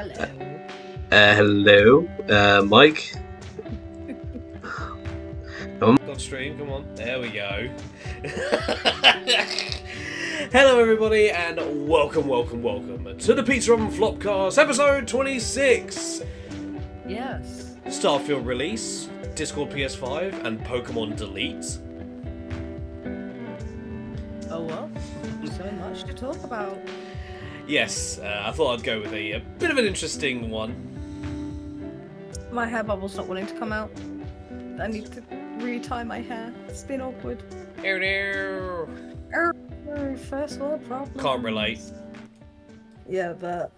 Hello. Hello, Mike. On stream, come on. There we go. Hello, everybody, and welcome to the Pizza Oven Flopcast, episode 26. Yes. Starfield release, Discord PS5, and Pokemon Delete. Oh well. So much to talk about. Yes, I thought I'd go with a bit of an interesting one. My hair bubble's not wanting to come out. I need to retie my hair. It's been awkward. First world problem. Can't relate. Yeah, but.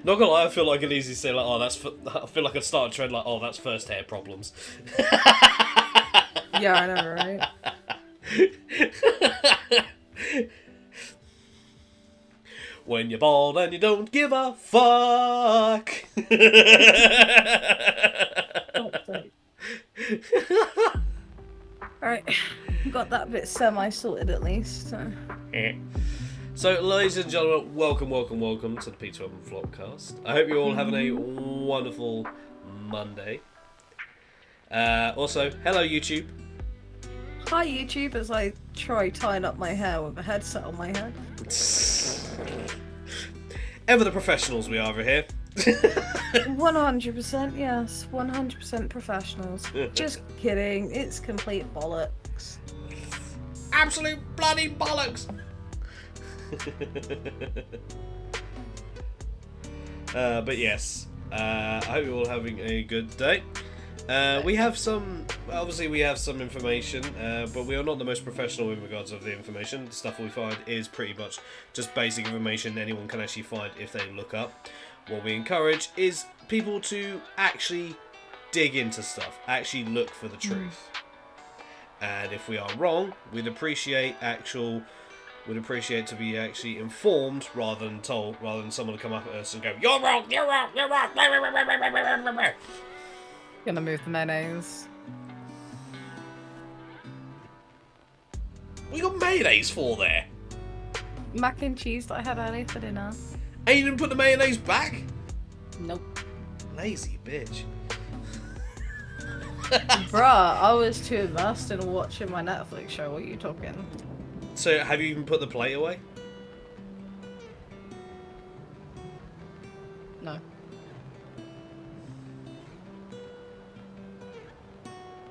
Not gonna lie, I feel like I can easily say like, oh, I feel like I'd start a trend like, oh, that's first hair problems. Yeah, I know, right? When you're bald and you don't give a fuck. Alright, got that bit semi-sorted at least. So, ladies and gentlemen, welcome to the Pizza Oven Flopcast. I hope you're all having a wonderful Monday. Also, hello YouTube. Hi YouTube, as I try tying up my hair with a headset on my head. Ever the professionals we are over here. 100%, yes. 100% professionals. Just kidding. It's complete bollocks. Absolute bloody bollocks! But yes, I hope you're all having a good day. We have some information, but we are not the most professional in regards of the information. The stuff we find is pretty much just basic information anyone can actually find if they look up. What we encourage is people to actually dig into stuff, actually look for the truth. And if we are wrong, we'd appreciate to be actually informed rather than told, rather than someone to come up at us and go, "You're wrong, you're wrong, you're wrong." Gonna move the mayonnaise. What you got mayonnaise for there? Mac and cheese that I had earlier for dinner. And you didn't put the mayonnaise back? Nope. Lazy bitch. Bruh, I was too immersed in watching my Netflix show. What are you talking? So, have you even put the plate away? No.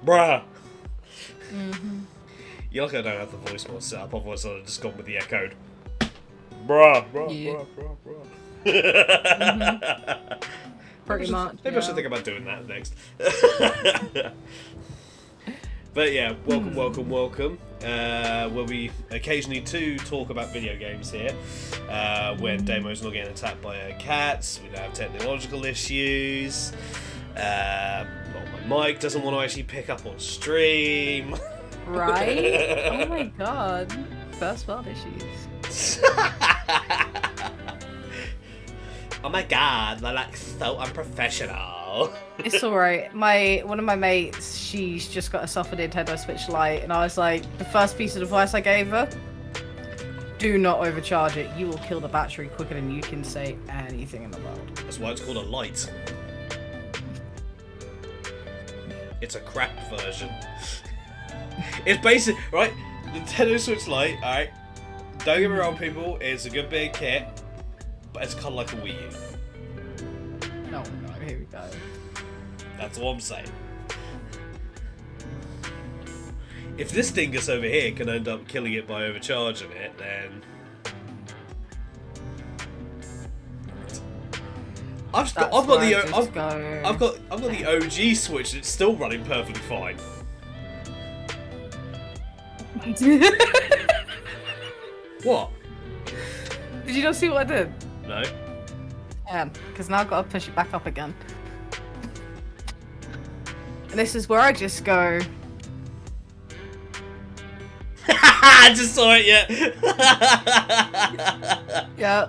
Bruh! Mm-hmm. You're lucky I don't have the voice mod set up, otherwise I'd have just gone with the echoed. Bruh. Yeah. Bruh. Mm-hmm. Pretty much. Maybe I should think about doing that next. But yeah, welcome. Where we occasionally do talk about video games here. When Damo's not getting attacked by cats, we don't have technological issues. My mic doesn't want to actually pick up on stream. Right? Oh my god. First world issues. Oh my god, they're like so unprofessional. It's alright. One of my mates, she's just got herself a Nintendo Switch Lite, and I was like, the first piece of advice I gave her, do not overcharge it. You will kill the battery quicker than you can say anything in the world. That's why it's called a light. It's a crap version. It's basic, right? Nintendo Switch Lite, alright? Don't get me wrong, people, it's a good big kit, but it's kind of like a Wii U. No, here we go. That's what I'm saying. If this dingus over here can end up killing it by overcharging it, then I've got the OG Switch and it's still running perfectly fine. What? Did you not see what I did? No. Yeah, because now I've got to push it back up again. And this is where I just go. I just saw it, yeah. Yeah.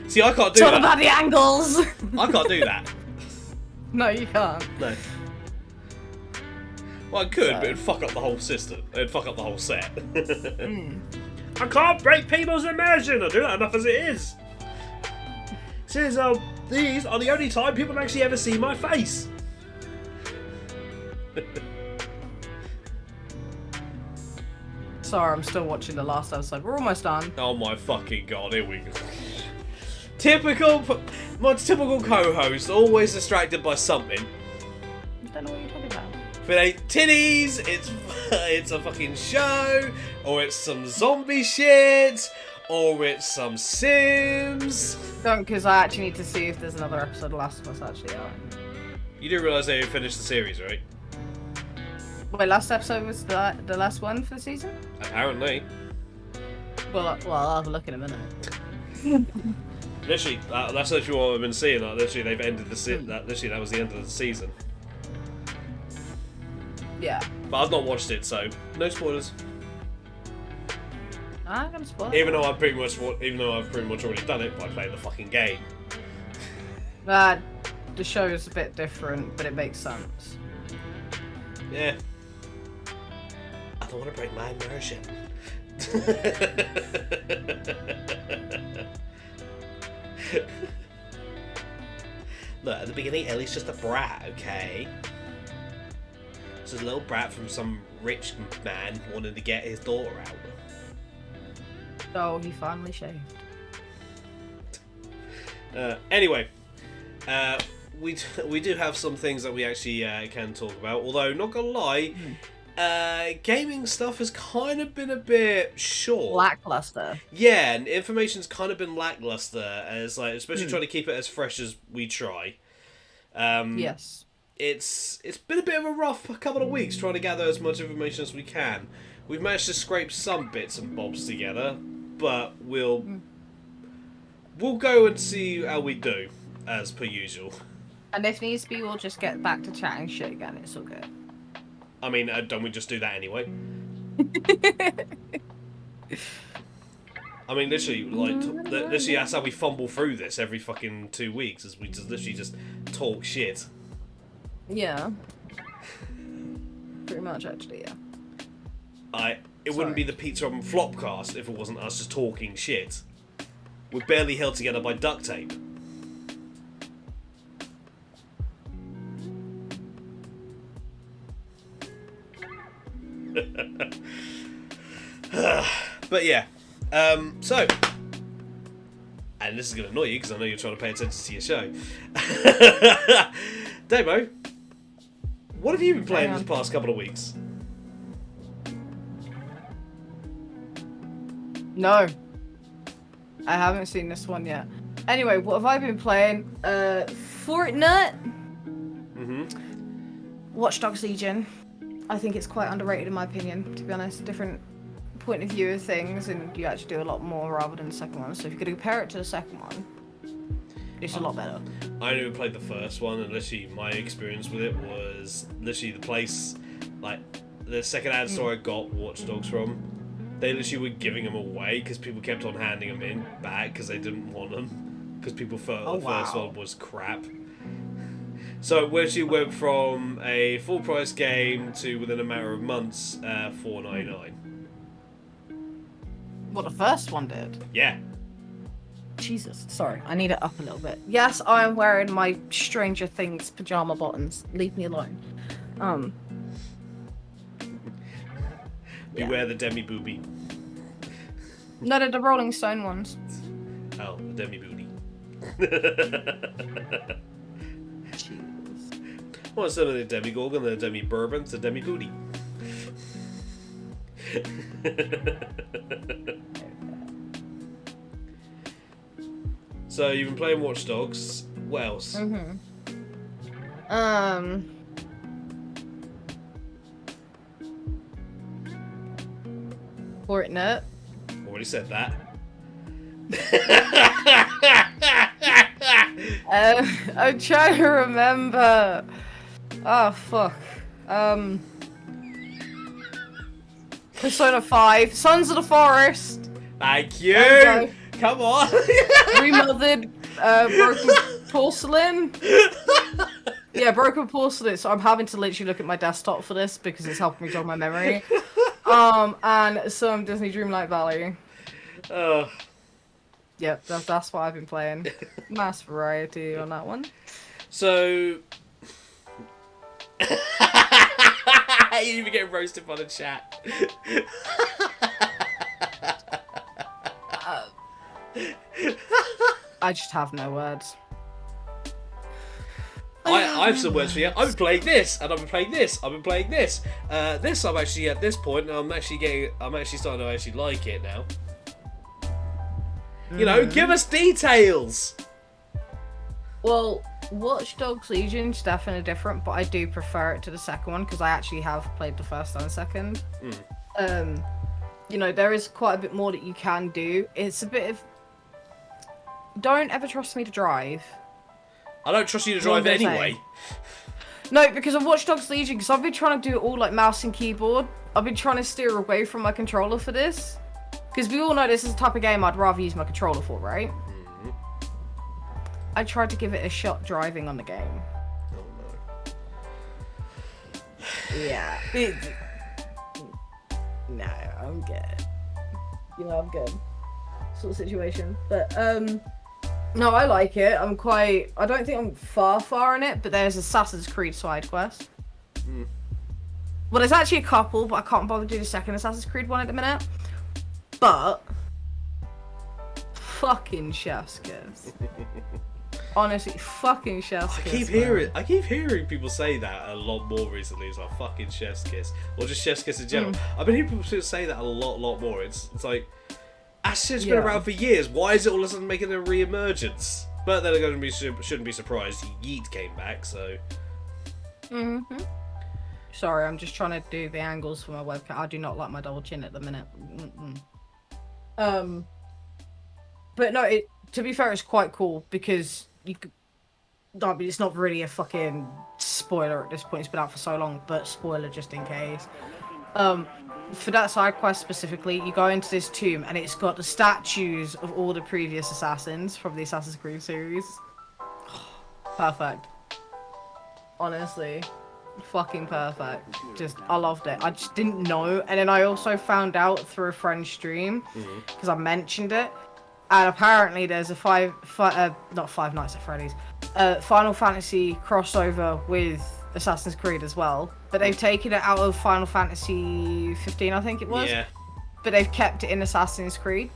See, I can't do It's all that. about the angles. I can't do that. No, you can't. No. Well, I could, but it'd fuck up the whole system. It'd fuck up the whole set. I can't break people's immersion. I do that enough as it is. Says, these are the only time people actually ever see my face. Sorry, I'm still watching the last episode. We're almost done. Oh my fucking god, here we go. My typical co-host, always distracted by something. I don't know what you're talking about. If it ain't titties, it's a fucking show, or it's some zombie shit, or it's some Sims. Don't, because I actually need to see if there's another episode of Last of Us actually out. You do realise they finished the series, right? Wait, last episode was the last one for the season? Apparently. Well, I'll have a look in a minute. Literally, that's literally what I've been seeing. Like, literally, they've ended the that was the end of the season. Yeah. But I've not watched it, so no spoilers. I'm gonna spoil it. Even though I've pretty much already done it by playing the fucking game. The show is a bit different, but it makes sense. Yeah. I don't want to break my immersion. Look, at the beginning, Ellie's just a brat, okay? She's a little brat from some rich man wanting to get his daughter out. Oh, he finally shaved. Anyway, we do have some things that we actually can talk about. Although, not gonna lie, gaming stuff has kind of been a bit short. Lackluster. Yeah, and information's kind of been lackluster, as like especially trying to keep it as fresh as we try. Yes. It's been a bit of a rough couple of weeks trying to gather as much information as we can. We've managed to scrape some bits and bobs together, but we'll go and see how we do, as per usual. And if needs be, we'll just get back to chatting shit again. It's all good. I mean, don't we just do that anyway? I mean, literally, literally that's how we fumble through this every fucking 2 weeks, is we just literally just talk shit. Yeah. Pretty much, actually, yeah. It wouldn't be the Pizza Oven Flopcast if it wasn't us just talking shit. We're barely held together by duct tape. But yeah, so, and this is going to annoy you because I know you're trying to pay attention to your show. Demo, what have you been playing this past couple of weeks? No. I haven't seen this one yet. Anyway, what have I been playing? Fortnite. Watch Dogs Legion. I think it's quite underrated in my opinion, to be honest. Different point of view of things, and you actually do a lot more rather than the second one. So if you're going to compare it to the second one, it's a lot better. I never played the first one, and literally my experience with it was literally the place, like the second ad store I got Watch Dogs from, they literally were giving them away because people kept on handing them back because they didn't want them because people thought the first one was crap. So we actually went from a full price game to within a matter of months, $4.99. What, the first one did? Yeah. Jesus, sorry, I need it up a little bit. Yes, I am wearing my Stranger Things pajama bottoms. Leave me alone. Beware the demi booby. No, they're the Rolling Stone ones. Oh, the demi booty. Well, instead of the demi gorgon, the demi bourbon, the demi booty. So you've been playing Watch Dogs. What else? Fortnite. Already said that. I'm trying to remember. Oh fuck. Persona 5, Sons of the Forest. Thank you. Come on. Remothered, Broken Porcelain. Yeah, Broken Porcelain. So I'm having to literally look at my desktop for this because it's helping me jog my memory. And some Disney Dreamlight Valley. Uh, Yep, that's what I've been playing. Mass variety on that one. so... You even get roasted by the chat. Uh, I just have no words. I have some words for you. I've been playing this, and I've been playing this. I've been playing this. This I'm actually at this point. I'm actually starting to actually like it now. You know, give us details. Well, Watch Dogs Legion's definitely different, but I do prefer it to the second one because I actually have played the first and the second. You know, there is quite a bit more that you can do. It's a bit of... Don't ever trust me to drive. I don't trust you to drive anyway. No, because of Watch Dogs Legion, because I've been trying to do it all like mouse and keyboard. I've been trying to steer away from my controller for this. Because we all know this is the type of game I'd rather use my controller for, right? Mm-hmm. I tried to give it a shot driving on the game. Oh no. Yeah. No, I'm good. You know, I'm good. Sort of situation. But, no, I like it. I don't think I'm far in it, but there's Assassin's Creed side quest. Well, there's actually a couple, but I can't bother to do the second Assassin's Creed one at the minute. But, fucking chef's kiss. Honestly, fucking chef's kiss. I keep hearing people say that a lot more recently. It's like fucking chef's kiss, or just chef's kiss in general. I've been hearing people say that a lot more. It's like, that shit's been around for years. Why is it all of a sudden making a re-emergence? But then again, shouldn't be surprised. Yeet came back, so. Sorry, I'm just trying to do the angles for my webcam. I do not like my double chin at the minute. But no, to be fair, it's quite cool because you could. I mean, it's not really a fucking spoiler at this point. It's been out for so long, but spoiler just in case. For that side quest specifically, you go into this tomb and it's got the statues of all the previous assassins from the Assassin's Creed series. Perfect. Honestly. Fucking perfect. Just, I loved it. I just didn't know. And then I also found out through a friend's stream, because I mentioned it. And apparently there's a not Five Nights at Freddy's, Final Fantasy crossover with Assassin's Creed as well. But they've taken it out of Final Fantasy 15, I think it was. Yeah. But they've kept it in Assassin's Creed.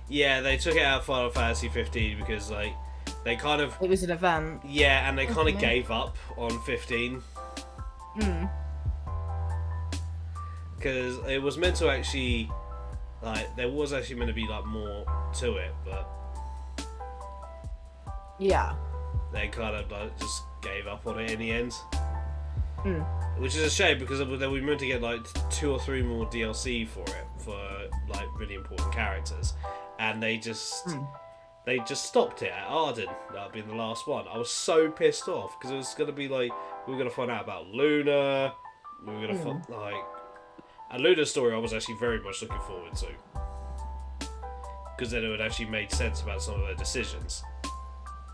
Yeah, they took it out of Final Fantasy 15 because, like, they kind of... It was an event. Yeah, and they kind of gave up on 15. Because it was meant to actually... Like, there was actually meant to be, like, more to it, but... Yeah. They kind of, like, just gave up on it in the end. Which is a shame, because they were meant to get, like, 2 or 3 more DLC for it, for, like, really important characters. And they just... They just stopped it at Arden, that being the last one. I was so pissed off, because it was going to be, like, we were going to find out about Luna, we were going to find, like... And Luna's story I was actually very much looking forward to. Because then it would actually make sense about some of their decisions.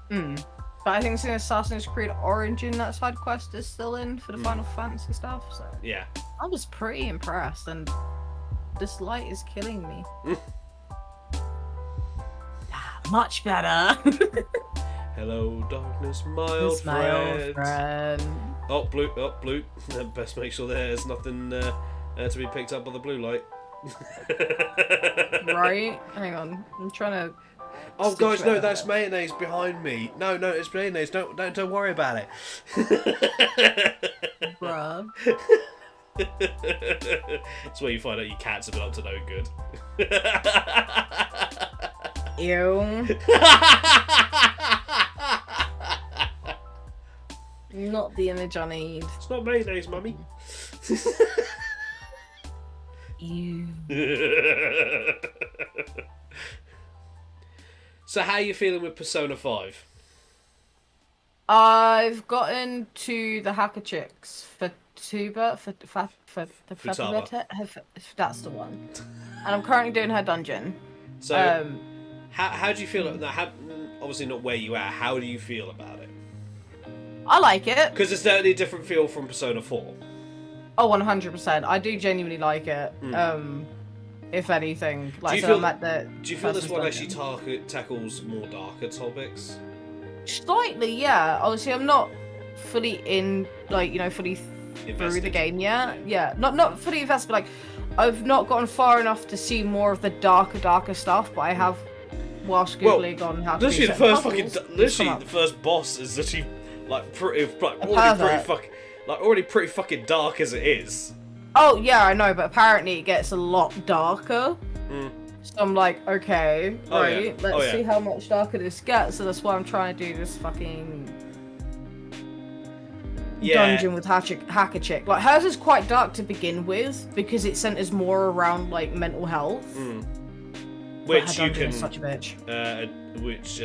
But I think it's in Assassin's Creed Origin that side quest is still in for the Final Fantasy stuff, so... Yeah. I was pretty impressed, and this light is killing me. Much better. Hello, darkness, my old friend. Oh, blue. Oh, blue. Best make sure there's nothing to be picked up by the blue light. Right? Hang on. I'm trying to... Oh, guys, no, that's mayonnaise behind me. No, it's mayonnaise. Don't worry about it. Bruh. It's where you find out your cats have been up to no good. Ew. Not the image I need. It's not mayonnaise, mummy. Ew. So how are you feeling with Persona 5? I've gotten to the hacker chicks for Tuba, for that's the one. And I'm currently doing her dungeon. So, how do you feel? Obviously not where you are. How do you feel about it? I like it. Because it's certainly a different feel from Persona 4. Oh, 100%. I do genuinely like it. if anything. Like, you so feel- I'm at the Do you feel this person's one actually dungeon. tackles more darker topics? Slightly, yeah. Obviously, I'm not fully in, like, fully through the Invested. game yet. Yeah, not fully invested, but like, I've not gotten far enough to see more of the darker stuff. But I have, whilst googling on how to do Literally, the certain first puzzles, fucking, it's literally, come the up. first boss is literally like pretty, like A already pervert. pretty fucking dark as it is. Oh yeah, I know, but apparently it gets a lot darker. Mm. So I'm like, okay, Oh, right, yeah. let's Oh, yeah. see how much darker this gets. So that's why I'm trying to do this fucking Yeah. dungeon with Hacker Chick. Like, hers is quite dark to begin with because it centers more around like mental health. Mm. But Which her you dungeon can, is such a bitch. which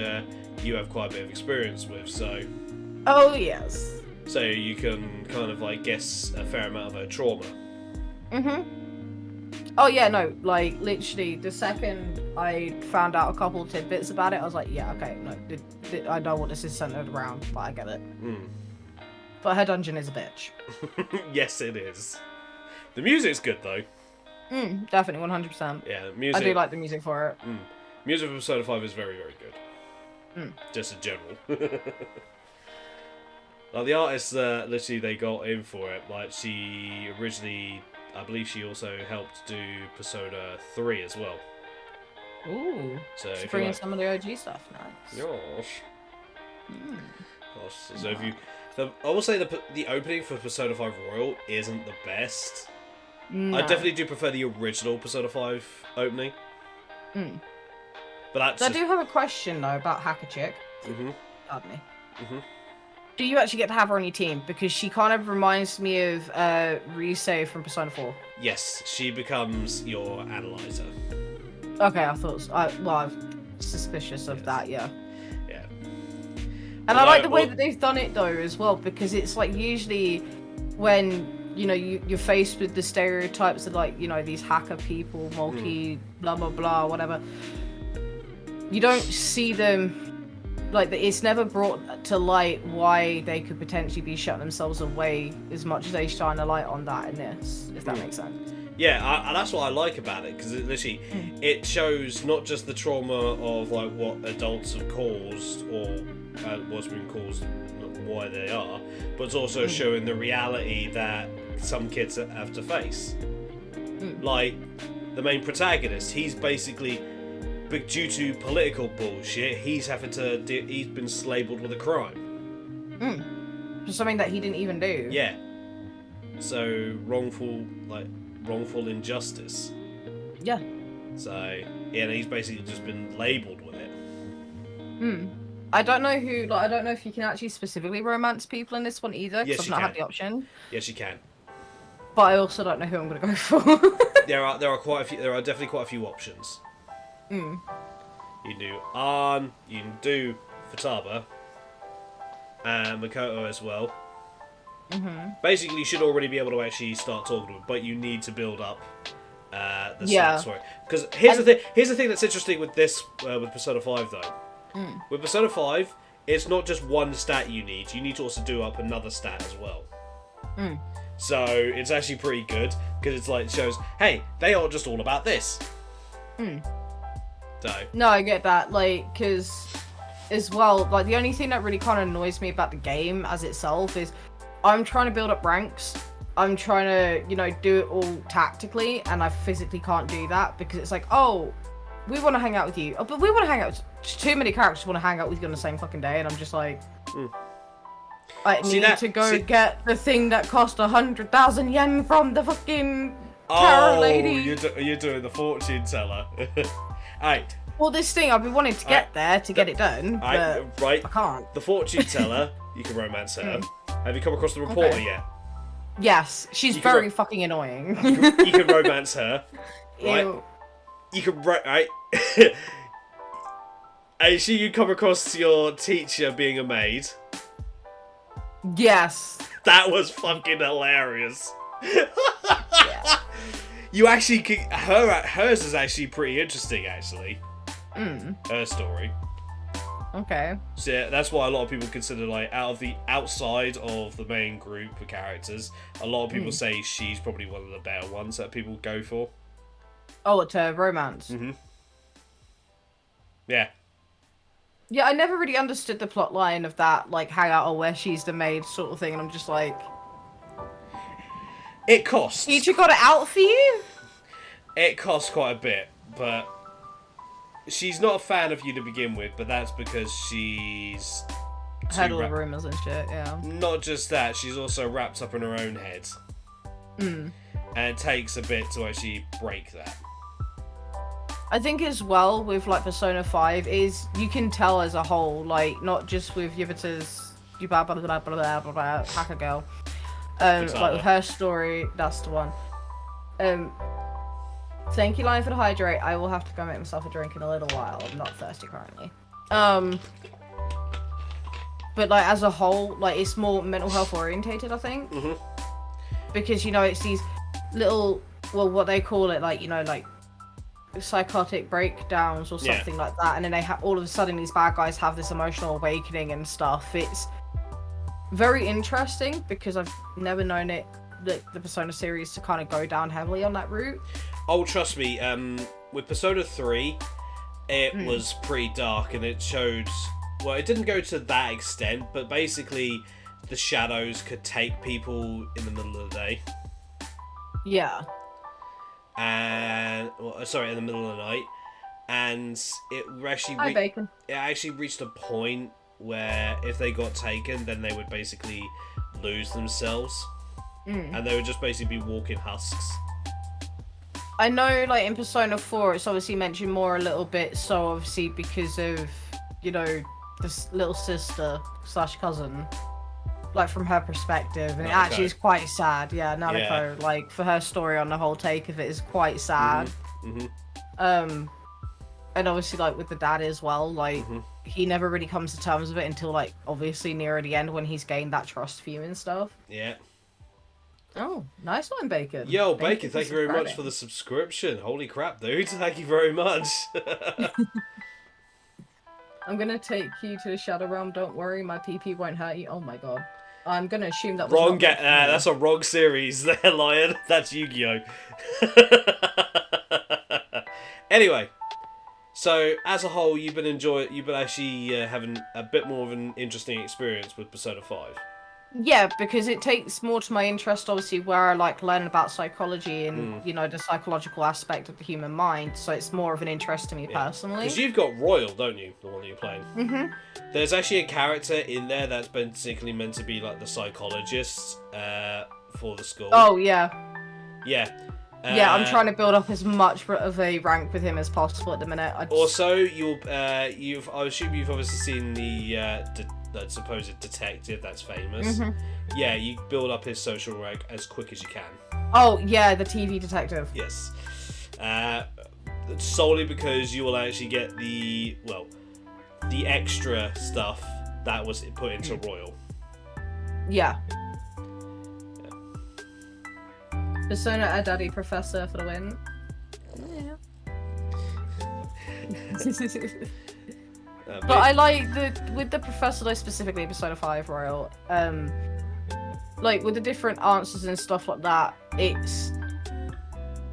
you have quite a bit of experience with, so Oh yes. you can kind of like guess a fair amount of her trauma. Oh yeah, no, like literally the second I found out a couple of tidbits about it, I was like, yeah, okay, no, I know what this is centered around, but I get it. Mm. But her dungeon is a bitch. Yes, it is. The music's good though. Definitely 100%. Yeah, music. I do like the music for it. Music for Persona 5 is very, very good. Just in general. Like the artists, literally, they got in for it. Like she originally, I believe she also helped do Persona 3 as well. Ooh. So Just if you bringing like, some of the OG stuff. Nice. gosh, gosh. So if you, I will say the opening for Persona 5 Royal isn't the best. No. I definitely do prefer the original Persona 5 opening. But that's So I do have a question though about Hacker Chick. Pardon me. Do you actually get to have her on your team? Because she kind of reminds me of Rise from Persona 4. Yes, she becomes your analyzer. Okay, I thought. I'm suspicious of that. Yeah. Yeah. And I like the way that they've done it though as well, because it's like usually when you're faced with the stereotypes of like these hacker people, multi blah blah blah whatever. You don't see them. Like, it's never brought to light why they could potentially be shutting themselves away as much as they shine a light on that in this, if that makes sense. Yeah, that's what I like about it, because it literally it shows not just the trauma of like what adults have caused or what's been caused, why they are, but it's also showing the reality that some kids have to face. Like the main protagonist, he's basically. But due to political bullshit, he's been labelled with a crime. For something that he didn't even do. Yeah. So wrongful injustice. Yeah. So yeah, he's basically just been labelled with it. I don't know who. Like, I don't know if you can actually specifically romance people in this one either, because Yes, I've you not can. had the option. Yes, you can. But I also don't know who I'm gonna go for. There are definitely quite a few options. You can do Arn, you can do Futaba, and Makoto as well. Basically, you should already be able to actually start talking to them, but you need to build up the stats for it. Because here's the thing that's interesting with this with Persona 5 though. With Persona 5, it's not just one stat you need to also do up another stat as well. So it's actually pretty good because it's like it shows, hey, they aren't just all about this. So. No, I get that. Like, because as well, like the only thing that really kind of annoys me about the game as itself is I'm trying to build up ranks. I'm trying to, do it all tactically, and I physically can't do that because it's like, oh, we want to hang out with you. Oh, but we want to hang out. Too many characters want to hang out with you on the same fucking day, and I'm just like, I need to go get the thing that cost 100,000 yen from the fucking tarot lady. You're doing the fortune teller. Alright. Well, this thing I've been wanting to get there to get it done, but I can't. The fortune teller, you can romance her. Have you come across the reporter yet? Yes, she's very fucking annoying. You can romance her, right? Ew. You can right. And you come across your teacher being a maid. Yes. That was fucking hilarious. Yeah. You actually hers is actually pretty interesting, actually. Her story. Okay. So yeah, that's why a lot of people consider, like, outside of the main group of characters, a lot of people say she's probably one of the better ones that people go for. Oh, to romance. Mm-hmm. Yeah. Yeah, I never really understood the plot line of that, like, hangout or where she's the maid sort of thing, and I'm just like... It costs. Teacher got it out for you? It costs quite a bit, but... She's not a fan of you to begin with, but that's because she's... Heard all the rumours and shit, yeah. Not just that, she's also wrapped up in her own head. Mm. And it takes a bit to actually break that. I think as well with like Persona 5 is you can tell as a whole, like not just with Yubita's hacker girl. Like with her story, that's the one. Thank you, Lion, for the hydrate. I will have to go make myself a drink in a little while. I'm not thirsty currently. But like as a whole, like it's more mental health orientated, I think. Mm-hmm. Because you know it's these little, well, what they call it, like, you know, like psychotic breakdowns or something like that, and then they all of a sudden these bad guys have this emotional awakening and stuff. It's very interesting because I've never known it, the Persona series, to kind of go down heavily on that route. Oh, trust me, with Persona 3, it was pretty dark, and it showed, well, it didn't go to that extent, but basically the shadows could take people in the middle of the day. Yeah. And in the middle of the night, and it actually reached a point where if they got taken, then they would basically lose themselves, and they would just basically be walking husks. I know, like in Persona 4, it's obviously mentioned more a little bit, so obviously because of, you know, this little sister / cousin. Like from her perspective, and it actually is quite sad. Yeah, Nanako, like for her story on the whole take of it is quite sad. And obviously like with the dad as well, like he never really comes to terms with it until like obviously near the end when he's gained that trust for you and stuff. Yeah. Oh, nice one, Bacon. Yo, Bacon, thank you very much for the subscription. Holy crap, dude! Thank you very much. I'm gonna take you to the Shadow Realm. Don't worry, my PP won't hurt you. Oh my god. I'm gonna assume that was wrong. That's a wrong series there, Lion. That's Yu-Gi-Oh. Anyway, so as a whole, you've been actually having a bit more of an interesting experience with Persona 5. Yeah, because it takes more to my interest, obviously, where I like learning about psychology and you know the psychological aspect of the human mind. So it's more of an interest to me personally. Because you've got Royal, don't you? The one that you're playing. Mm-hmm. There's actually a character in there that's basically meant to be like the psychologist for the school. Oh yeah. Yeah. Yeah, I'm trying to build up as much of a rank with him as possible at the minute. Also, I assume you've obviously seen the supposed detective that's famous. Yeah, you build up his social rank as quick as you can. Oh yeah, the TV detective. Yes. Solely because you will actually get the extra stuff that was put into Royal. Yeah. Persona a Daddy Professor for the win. Yeah. But I like with the Professor though, specifically Persona 5 Royal, like with the different answers and stuff like that,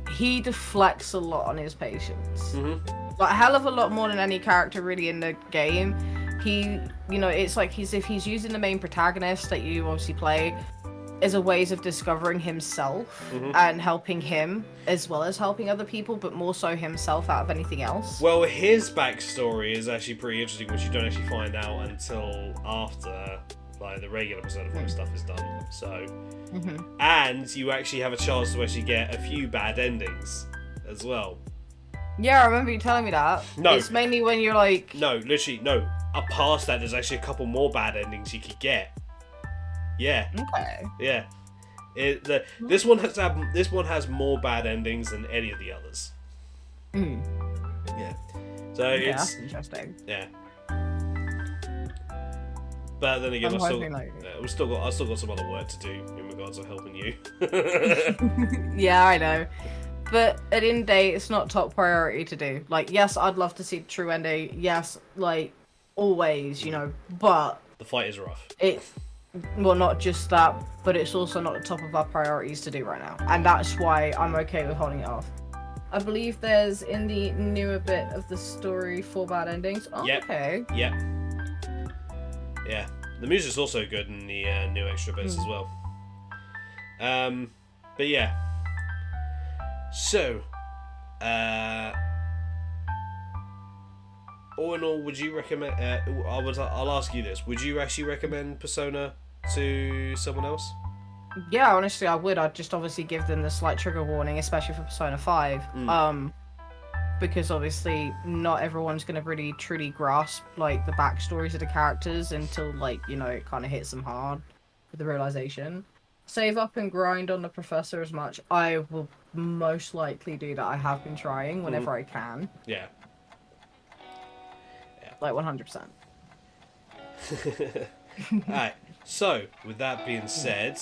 he deflects a lot on his patients. Like a hell of a lot more than any character really in the game. It's like if he's using the main protagonist that you obviously play as a ways of discovering himself and helping him as well as helping other people, but more so himself out of anything else. Well, his backstory is actually pretty interesting, which you don't actually find out until after like the regular Persona 5 stuff is done. So, and you actually have a chance to actually get a few bad endings as well. Yeah, I remember you telling me that. No. It's mainly when you're like... No, literally, no. Up past that, there's actually a couple more bad endings you could get. Yeah. Okay. Yeah. This one has more bad endings than any of the others. Yeah. So it's that's interesting. Yeah. But then again, I've still got some other work to do in regards to helping you. Yeah, I know. But at the end of the day, it's not top priority to do. Like, yes, I'd love to see the true ending. Yes, like, always, but... The fight is rough. Well, not just that, but it's also not the top of our priorities to do right now. And that's why I'm okay with holding it off. I believe there's in the newer bit of the story 4 bad endings. Oh, Yep. okay. Yeah. Yeah. The music's also good in the new extra bits as well. But yeah. So, all in all, would you recommend? I'll ask you this: would you actually recommend Persona to someone else? Yeah, honestly, I would. I'd just obviously give them the slight trigger warning, especially for Persona 5. Because obviously not everyone's going to really truly grasp, like, the backstories of the characters until, like, you know, it kind of hits them hard with the realization. Save up and grind on the professor as much. I will most likely do that. I have been trying whenever I can. Yeah. Like, 100%. Alright, so, with that being said,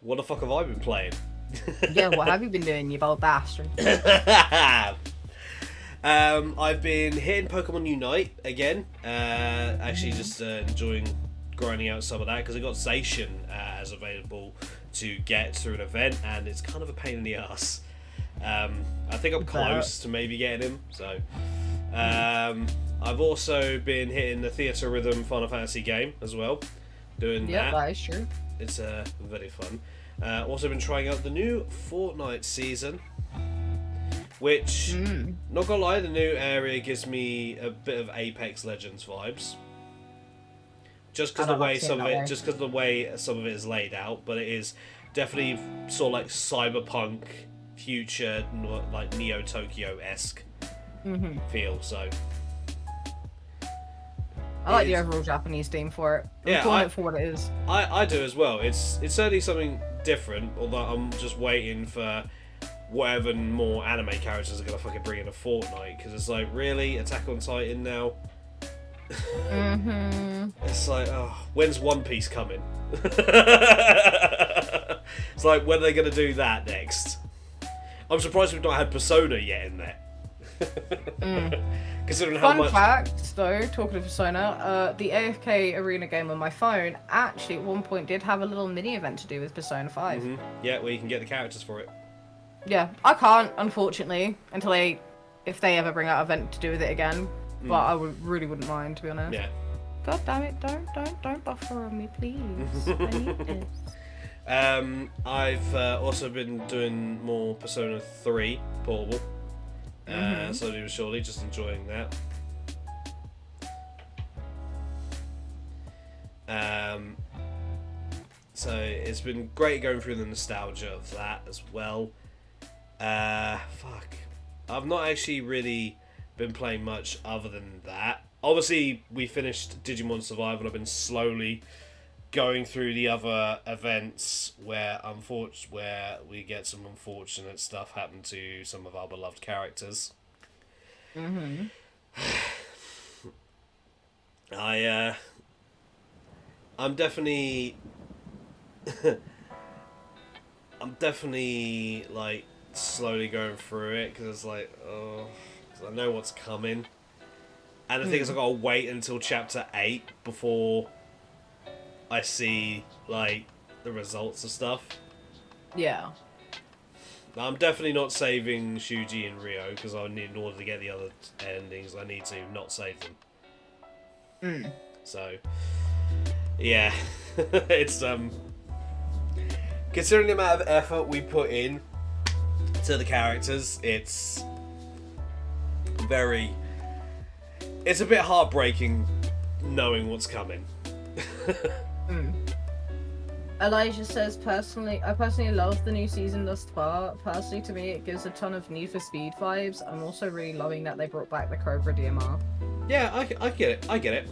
what the fuck have I been playing? Yeah, what have you been doing, you old bastard? I've been hitting Pokemon Unite again. Actually, just enjoying grinding out some of that because I got Zacian as available to get through an event, and it's kind of a pain in the ass. I think I'm close to maybe getting him. So, I've also been hitting the Theatre Rhythm Final Fantasy game as well. Doing that. Yeah, that is true. It's very fun. Also been trying out the new Fortnite season, which, not gonna lie, the new area gives me a bit of Apex Legends vibes. Just because the way some of it is laid out, but it is definitely sort of like cyberpunk, future, like Neo Tokyo-esque feel. So. I like the overall Japanese theme for it. I'm calling it for what it is. I do as well. It's certainly something different, although I'm just waiting for whatever more anime characters are going to fucking bring in a Fortnite, because it's like, really? Attack on Titan now? It's like, oh, when's One Piece coming? It's like, when are they going to do that next? I'm surprised we've not had Persona yet in there. Considering how much. Fun fact, though, talking of Persona, the AFK Arena game on my phone actually at one point did have a little mini event to do with Persona 5. Yeah, where you can get the characters for it. Yeah, I can't, unfortunately, until if they ever bring out an event to do with it again. But I really wouldn't mind, to be honest. Yeah. God damn it! Don't buffer on me, please. I need this. I've also been doing more Persona 3 Portable. Slowly but surely, just enjoying that. So it's been great going through the nostalgia of that as well. I've not actually really been playing much other than that. Obviously, we finished Digimon Survive, and I've been slowly going through the other events where we get some unfortunate stuff happen to some of our beloved characters. I'm definitely like slowly going through it because it's like, oh, 'cause I know what's coming, and the thing is, I gotta wait until chapter 8 before I see like the results of stuff. Yeah. I'm definitely not saving Shuji and Ryo because in order to get the other endings, I need to not save them. So, yeah, it's considering the amount of effort we put in to the characters, it's a bit heartbreaking knowing what's coming. Elijah says, I personally love the new season thus far. Personally, to me, it gives a ton of Need for Speed vibes. I'm also really loving that they brought back the Cobra DMR. Yeah, I get it.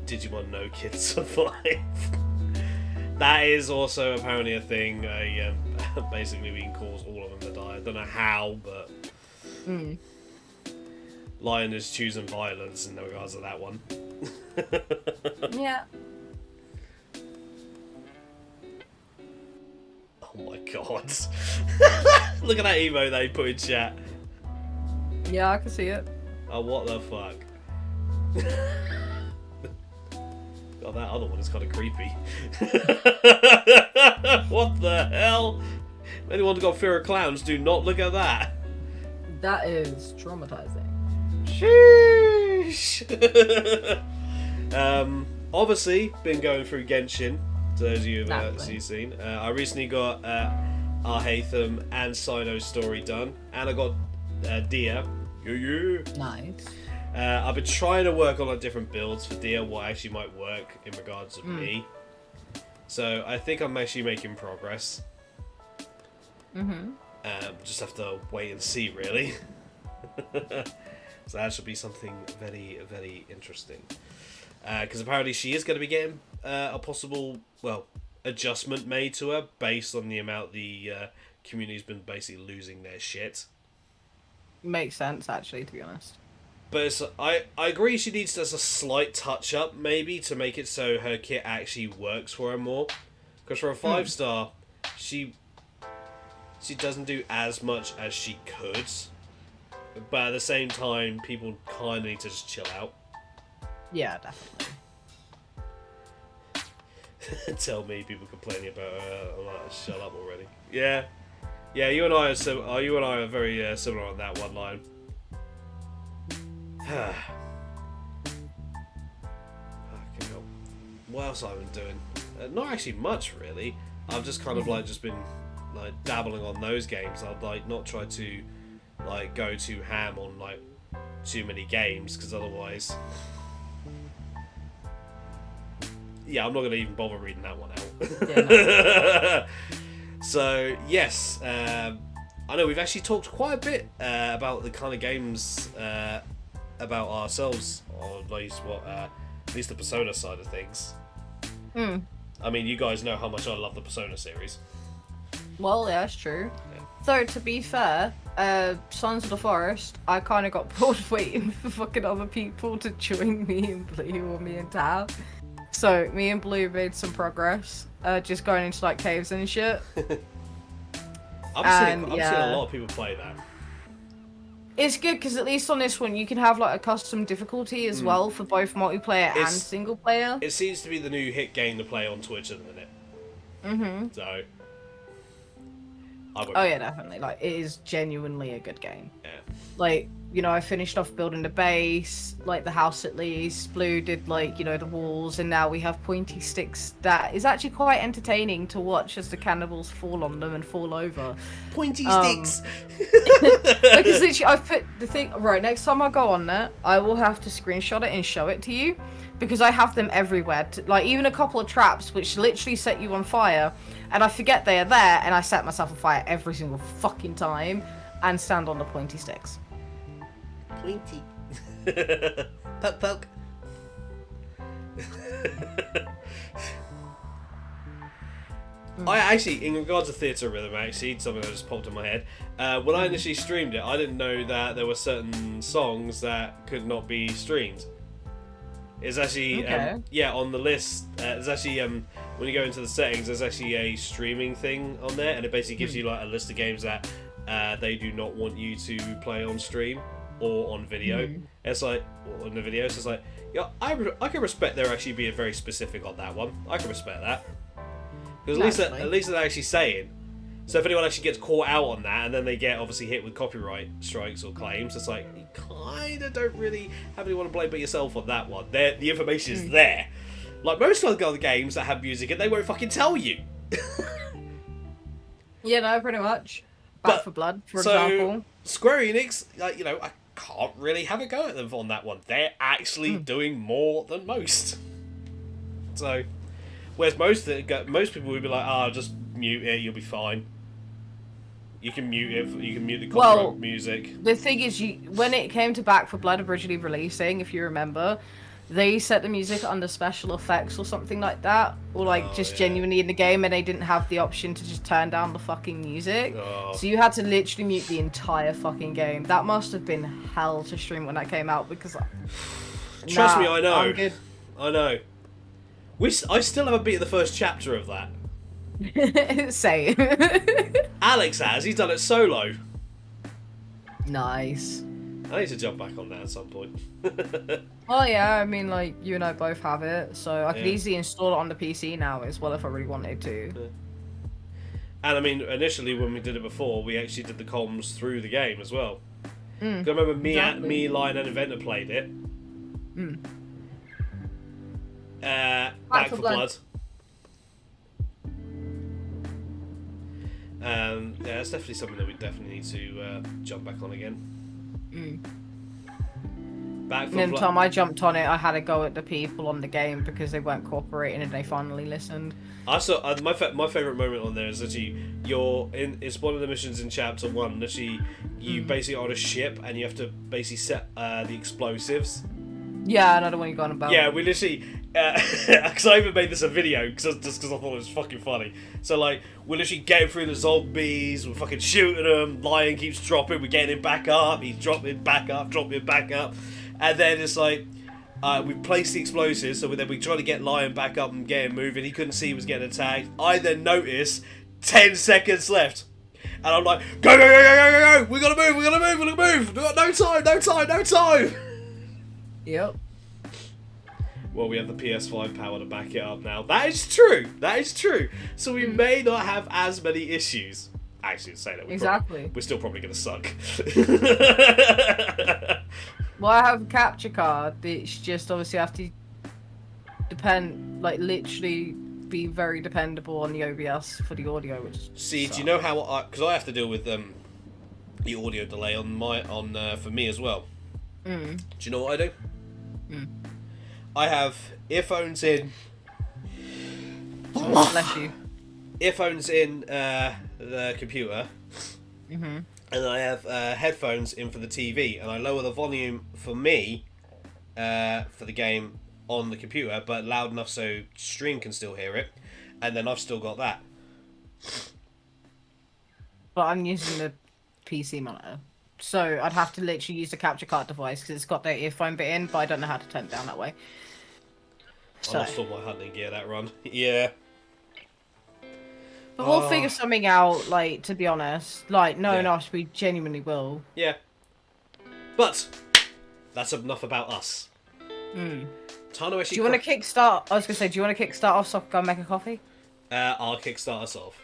Digimon No Kids Survive. That is also apparently a thing. Basically, we can cause all of them to die. I don't know how, but Lion is choosing violence in regards to that one. Yeah. Oh my god. Look at that emo they put in chat. Yeah, I can see it. Oh, what the fuck? God, that other one is kind of creepy. What the hell? Anyone's got fear of clowns, do not look at that. That is traumatizing. Sheesh. Obviously, been going through Genshin. To those of you who've actually seen, I recently got Arhatham and Sino's story done, and I got Dia. Nice. I've been trying to work on like different builds for Dia, what actually might work in regards of me. So I think I'm actually making progress. Just have to wait and see, really. So that should be something very, very interesting. Because apparently she is going to be getting a possible, adjustment made to her based on the amount the community's been basically losing their shit. Makes sense, actually, to be honest. But I agree she needs just a slight touch-up, maybe, to make it so her kit actually works for her more. Because for a 5-star, she doesn't do as much as she could. But at the same time, people kind of need to just chill out. Yeah, definitely. Tell me, people complaining about shut up already. Yeah, you and I are very similar on that one line. Fucking hell. What else have I been doing? Not actually much, really. I've just kind of just been dabbling on those games. I'd not try to go too ham on too many games, because otherwise. Yeah, I'm not going to even bother reading that one out. Yeah, no. So, yes, I know we've actually talked quite a bit about the kind of games about ourselves, or at least the Persona side of things. I mean, you guys know how much I love the Persona series. Well, yeah, that's true. Yeah. So, to be fair, Sons of the Forest, I kind of got bored waiting for fucking other people to join me and Blue or me and Tab. So, me and Blue made some progress, just going into caves and shit. I'm seeing a lot of people play that. It's good because at least on this one you can have a custom difficulty as well for both multiplayer and single player. It seems to be the new hit game to play on Twitch at the minute. So, oh yeah, definitely. It is genuinely a good game. Yeah. I finished off building the base, the house at least. Blue did the walls, and now we have pointy sticks that is actually quite entertaining to watch as the cannibals fall on them and fall over. Pointy sticks. Because literally, I've put the thing right next time I go on there, I will have to screenshot it and show it to you, because I have them everywhere. Even a couple of traps which literally set you on fire, and I forget they are there, and I set myself on fire every single fucking time, and stand on the pointy sticks. Pointy. Poke poke. I actually, in regards to theatre rhythm, something that just popped in my head. When I initially streamed it, I didn't know that there were certain songs that could not be streamed. It's actually, on the list. There's actually, when you go into the settings, there's actually a streaming thing on there, and it basically gives you a list of games that they do not want you to play on stream or on video. It's on the videos. It's I can respect they're actually being very specific on that one. I can respect that. Because at least they're actually saying. So if anyone actually gets caught out on that, and then they get obviously hit with copyright strikes or claims, it's you kind of don't really have anyone to blame but yourself on that one. The information is there. Most other games that have music, and they won't fucking tell you. Yeah, no, pretty much. Back for Blood, for example. Square Enix, I can't really have a go at them on that one. They're actually doing more than most. So, whereas most people would be just mute it, you'll be fine. You can mute it. You can mute the copyright music. The thing is, when it came to Back for Blood originally releasing, if you remember, they set the music under special effects or something like that, or genuinely in the game, and they didn't have the option to just turn down the fucking music. So you had to literally mute the entire fucking game. That must have been hell to stream when that came out, because trust me, I know. I'm good. I know. I still haven't beaten the first chapter of that. Same. Alex has. He's done it solo. Nice. I need to jump back on that at some point. Well, yeah, I mean, you and I both have it, so I could easily install it on the PC now as well if I really wanted to. And I mean, initially when we did it before, we actually did the comms through the game as well. 'Cause I remember me, Lion, and Inventor played it. Back for Blood. Yeah, it's definitely something that we definitely need to jump back on again. Back for And Blood. the time I jumped on it, I had to go at the people on the game because they weren't cooperating, and they finally listened. I saw my favorite moment on there is actually it's one of the missions in chapter 1. Actually, you basically are on a ship and you have to basically set the explosives. Yeah, another one you got about. Yeah, we literally, because I even made this a video just because I thought it was fucking funny. So like, we're literally getting through the zombies, we're fucking shooting them. Lion keeps dropping, we're getting him back up. He's dropping back up, and then it's like. We placed the explosives, so then we try to get Lion back up and get him moving. He couldn't see he was getting attacked. I then notice 10 seconds left. And I'm like, go, go, go, go, go, go, go! We gotta move, we gotta move, we gotta move! We got no time, no time, no time! Yep. Well, we have the PS5 power to back it up now. That is true, that is true. So we may not have as many issues. Actually, say that we're still probably gonna suck. Well, I have a capture card. It's just obviously I have to literally be very dependable on the OBS for the audio. Which see, sucks. do you know how? Because I have to deal with the audio delay for me as well. Do you know what I do? I have earphones in. Oh, bless you. Earphones in the computer. And I have headphones in for the TV, and I lower the volume for me for the game on the computer, but loud enough so stream can still hear it, and then I've still got that. But I'm using the PC monitor, so I'd have to literally use the capture card device because it's got the earphone bit in, but I don't know how to turn it down that way. So. I lost all my hunting gear that run. Yeah. But we'll figure something out, like, to be honest. Like, no, we genuinely will. Yeah. But, that's enough about us. Tano actually... Do you want to kickstart... I was going to say, do you want to kickstart off so I can go make a coffee? I'll kickstart us off.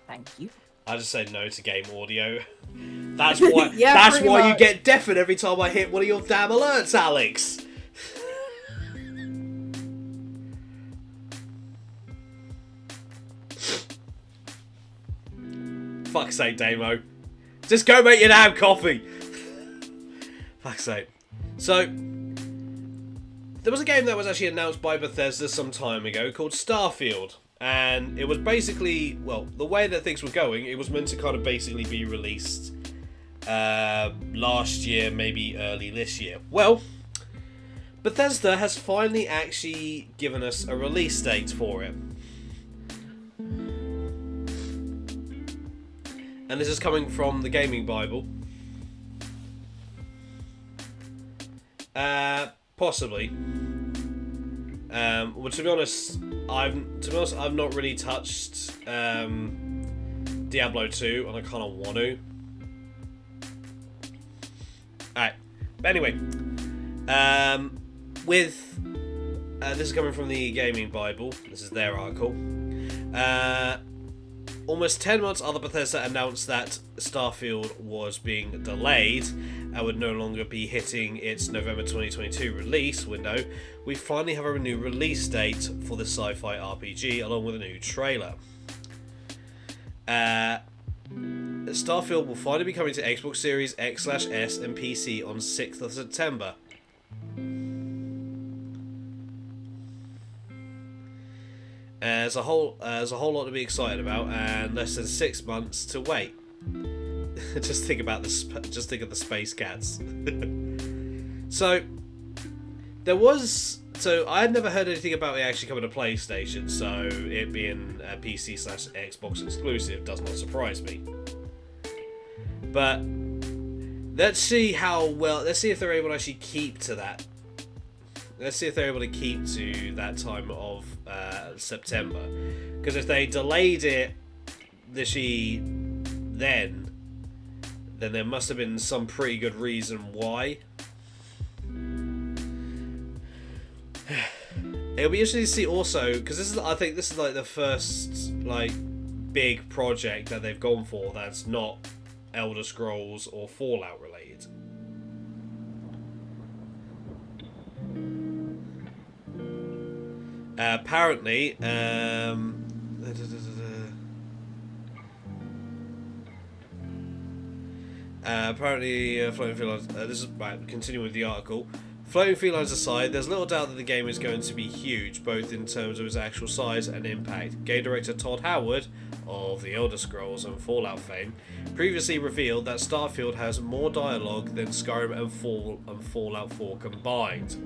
Thank you. I just say no to game audio. That's why, yeah, that's why you much. get deafened every time I hit one of your damn alerts, Alex. Fuck's sake, Damo. Just go make your damn coffee. Fuck's sake. So, there was a game that was actually announced by Bethesda some time ago called Starfield. And it was basically, well, the way that things were going, it was meant to kind of basically be released last year, maybe early this year. Well, Bethesda has finally actually given us a release date for it. And this is coming from the Gaming Bible. Possibly. Well, to be honest, I've not really touched Diablo 2, and I kind of want to. Alright, but anyway, this is coming from the Gaming Bible. This is their article. Almost 10 months after Bethesda announced that Starfield was being delayed and would no longer be hitting its November 2022 release window, we finally have a new release date for the sci-fi RPG along with a new trailer. Starfield will finally be coming to Xbox Series X/S and PC on 6th of September. There's a whole lot to be excited about, and less than 6 months to wait. Just think of the space cats. So I had never heard anything about it actually coming to PlayStation, so it being a PC/Xbox exclusive does not surprise me. But let's see if they're able to actually keep to that. Let's see if they're able to keep to that time of September. Because if they delayed it then there must have been some pretty good reason why. It'll be interesting to see also, because I think this is like the first big project that they've gone for that's not Elder Scrolls or Fallout related. Apparently, floating felines. This is right. Continuing with the article. Floating felines aside, there's little doubt that the game is going to be huge, both in terms of its actual size and impact. Game director Todd Howard, of the Elder Scrolls and Fallout fame, previously revealed that Starfield has more dialogue than Skyrim and Fallout 4 combined.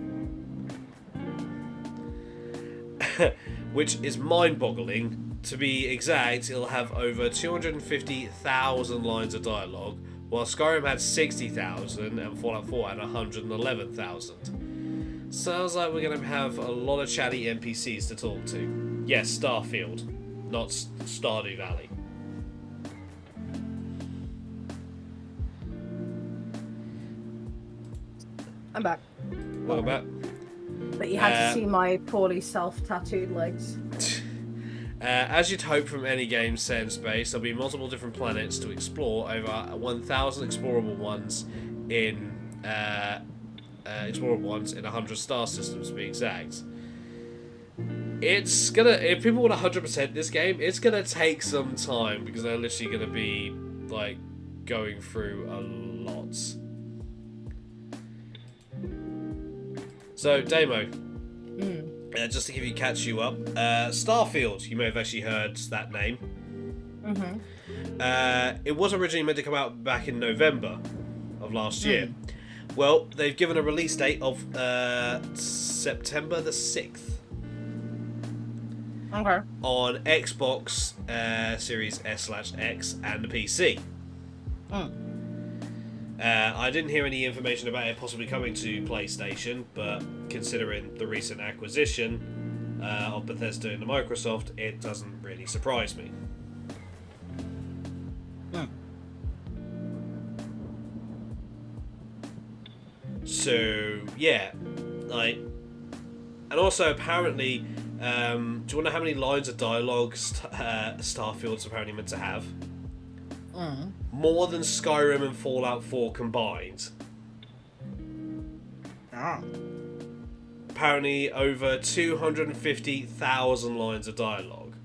Which is mind-boggling. To be exact, it'll have over 250,000 lines of dialogue, while Skyrim had 60,000 and Fallout 4 had 111,000. Sounds like we're going to have a lot of chatty NPCs to talk to. Yes, Starfield, not Stardew Valley. I'm back. Welcome back. But you had to see my poorly self-tattooed legs. As you'd hope from any game set in space, there'll be multiple different planets to explore, over 1,000 explorable ones in 100 star systems to be exact. It's gonna, if people want 100% this game, it's gonna take some time because they're literally gonna be like going through a lot. So, Damo, just to catch you up, Starfield, you may have actually heard that name. It was originally meant to come out back in November of last year. Well, they've given a release date of September the 6th. Okay. On Xbox Series S/X and the PC. I didn't hear any information about it possibly coming to PlayStation, but considering the recent acquisition of Bethesda into Microsoft, it doesn't really surprise me. So, yeah. And also, apparently, do you want to know how many lines of dialogue Starfield's apparently meant to have? More than Skyrim and Fallout 4 combined. Apparently over 250,000 lines of dialogue.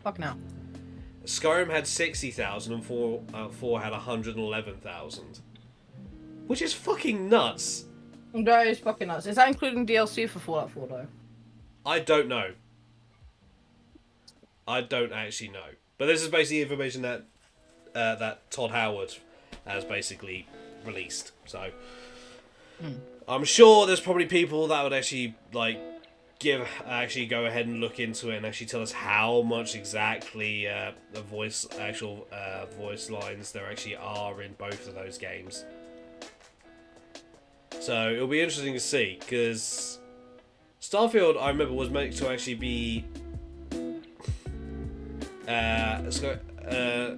Fuck no. Skyrim had 60,000 and Fallout 4 had 111,000. Which is fucking nuts. That is fucking nuts. Is that including DLC for Fallout 4 though? I don't know. I don't actually know. But this is basically information that that Todd Howard has basically released. So I'm sure there's probably people that would actually go ahead and look into it and actually tell us how much exactly the voice lines there actually are in both of those games. So it'll be interesting to see, because Starfield, I remember, was meant to actually be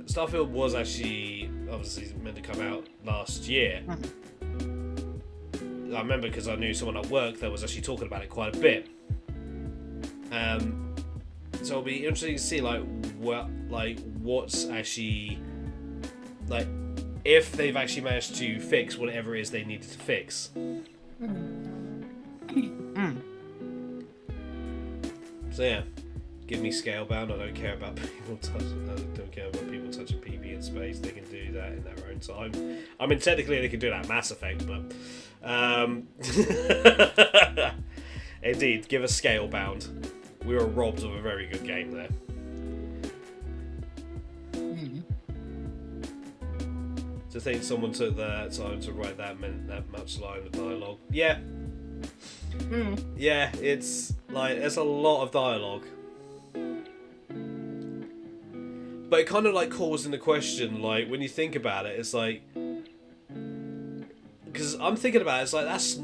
Starfield was actually obviously meant to come out last year. I remember because I knew someone at work that was actually talking about it quite a bit. So it'll be interesting to see what's actually if they've actually managed to fix whatever it is they needed to fix. So yeah. Give me Scalebound. I don't care about people touching PP in space. They can do that in their own time. I mean, technically they can do that in Mass Effect, but indeed, give us Scalebound. We were robbed of a very good game there. To think someone took the time to write that much line of dialogue. Yeah. Yeah, it's there's a lot of dialogue. But it kind of calls into question, when you think about it, it's because I'm thinking about it, it's that's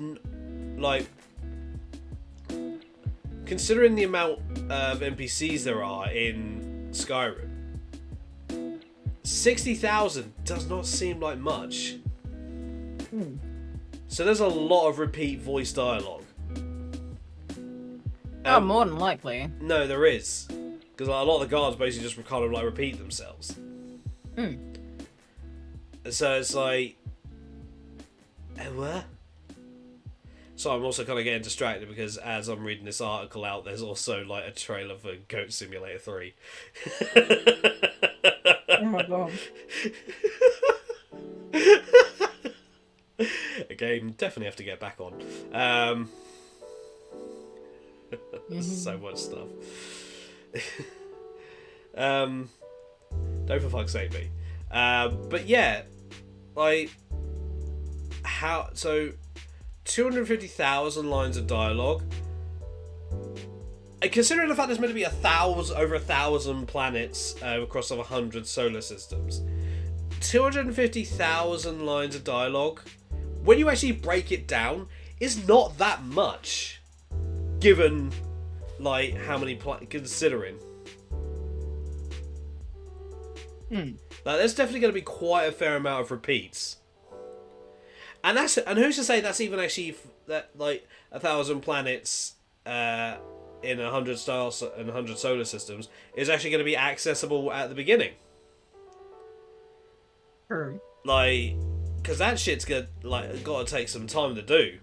considering the amount of NPCs there are in Skyrim, 60,000 does not seem like much. So there's a lot of repeat voice dialogue. More than likely. No, there is. Because like, a lot of the guards basically just kind of like repeat themselves. Mm. And so it's like, what? So I'm also kind of getting distracted because as I'm reading this article out, there's also like a trailer for Goat Simulator 3. Oh my god. A game definitely have to get back on. So much stuff. Don't for fuck's sake, me. But yeah, like how? So 250,000 lines of dialogue. And considering the fact there's meant to be over 1,000 planets across over 100 solar systems, 250,000 lines of dialogue, when you actually break it down, is not that much, given like how many considering. Like, there's definitely going to be quite a fair amount of repeats, and who's to say that's even actually that like 1,000 planets in 100 stars and 100 solar systems is actually going to be accessible at the beginning. True. Like, because that shit's got to take some time to do.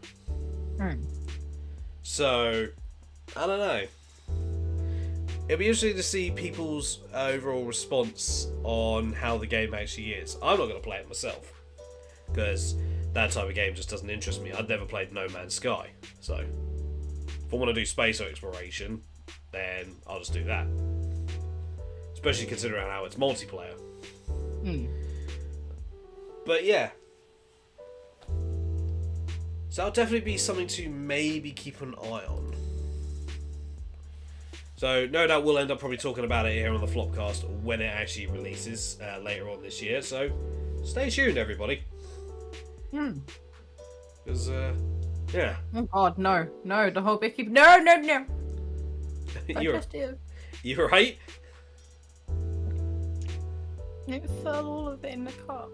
So, I don't know. It'll be interesting to see people's overall response on how the game actually is. I'm not going to play it myself, because that type of game just doesn't interest me. I'd never played No Man's Sky, so if I want to do space exploration, then I'll just do that. Especially considering how it's multiplayer. But yeah. So that'll definitely be something to maybe keep an eye on. So no doubt we'll end up probably talking about it here on the Flopcast when it actually releases later on this year. So stay tuned, everybody. Because, yeah. Oh god, no. No, the whole big keep... No! You're right? It fell all of it in the cup.